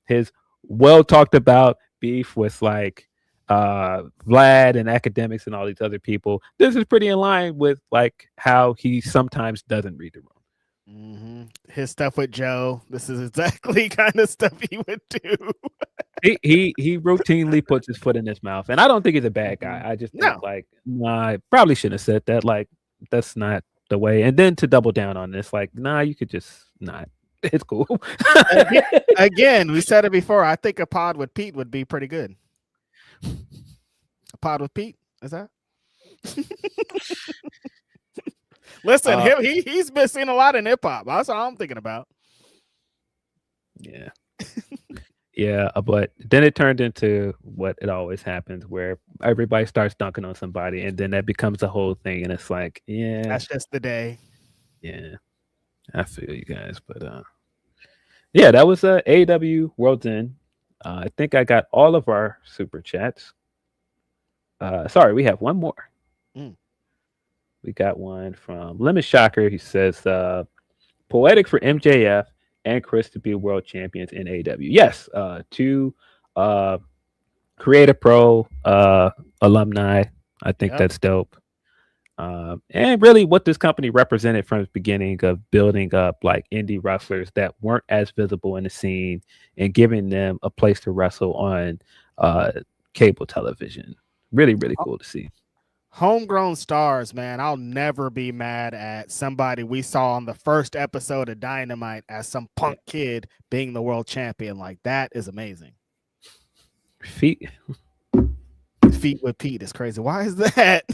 his well talked about beef with like Vlad and academics and all these other people, this is pretty in line with like how he sometimes doesn't read the room. Mm-hmm. His stuff with Joe, this is exactly kind of stuff he would do. he routinely puts his foot in his mouth, and I don't think he's a bad guy. I just think I probably shouldn't have said that. Like, that's not the way. And then to double down on this, like, you could just not. It's cool. Again, we said it before. I think a pod with Pete would be pretty good. A pod with Pete, is that? Listen, he's been seeing a lot in hip hop. That's all I'm thinking about. Yeah. Yeah, but then it turned into what it always happens, where everybody starts dunking on somebody, and then that becomes the whole thing, and it's like, yeah, that's just the day. Yeah, I feel you guys, but yeah, that was AEW Worlds End. I think I got all of our super chats. Sorry, we have one more. We got one from Lemon Shocker. He says, poetic for MJF and Chris to be world champions in AEW. Yes, two Creative Pro alumni. I think that's dope. And really what this company represented from the beginning of building up like indie wrestlers that weren't as visible in the scene and giving them a place to wrestle on cable television. Really, really cool to see. Homegrown stars, man. I'll never be mad at somebody we saw on the first episode of Dynamite as some punk kid being the world champion. Like, that is amazing. Feet with Pete is crazy. Why is that?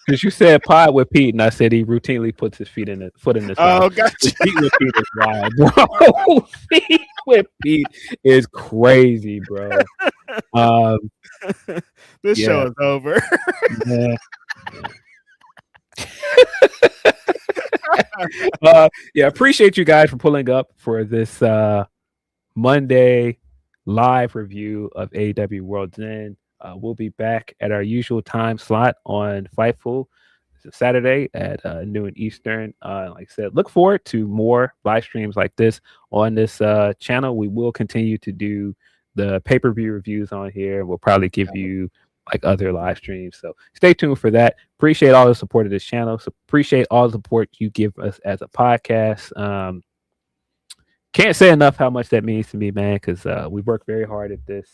Because you said pod with Pete, and I said he routinely puts his foot in his mouth. Oh, gotcha. Feet with Pete is wild, bro. Feet with Pete is crazy, bro. This show is over. Appreciate you guys for pulling up for this Monday live review of AEW Worlds End. We'll be back at our usual time slot on Fightful Saturday at noon Eastern. Like I said, look forward to more live streams like this on this channel. We will continue to do the pay-per-view reviews on here. We'll probably give you like other live streams. So stay tuned for that. Appreciate all the support of this channel. So appreciate all the support you give us as a podcast. Can't say enough how much that means to me, man, because we work very hard at this.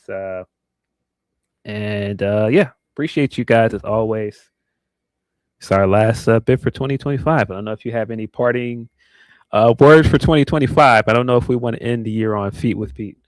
Appreciate you guys as always. It's our last bit for 2025. I don't know if you have any parting Words for 2025. I don't know if we want to end the year on Feet with Pete.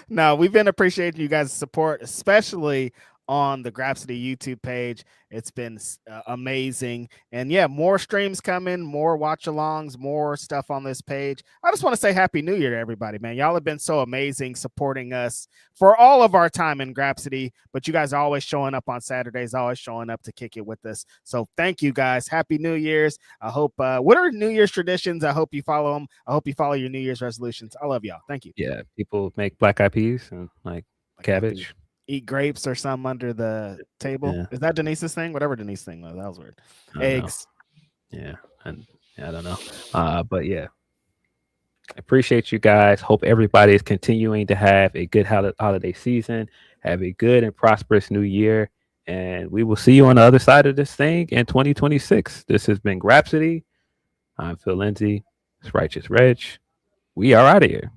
No, we've been appreciating you guys' support, especially on the Grapsody YouTube page. It's been amazing. And yeah, more streams coming, more watch alongs, more stuff on this page. I just want to say Happy New Year to everybody, man. Y'all have been so amazing supporting us for all of our time in Grapsody, but you guys are always showing up on Saturdays, always showing up to kick it with us. So thank you guys. Happy New Year's. I hope, what are New Year's traditions? I hope you follow them. I hope you follow your New Year's resolutions. I love y'all. Thank you. Yeah, people make black eyed peas and like cabbage. Eat grapes or something under the table. Yeah. Is that Denise's thing? Whatever Denise thing was, that was weird. Eggs. Yeah, and I don't know. But yeah, I appreciate you guys. Hope everybody is continuing to have a good holiday season. Have a good and prosperous new year. And we will see you on the other side of this thing in 2026. This has been Grapsody. I'm Phil Lindsey. It's Righteous Reg. We are out of here.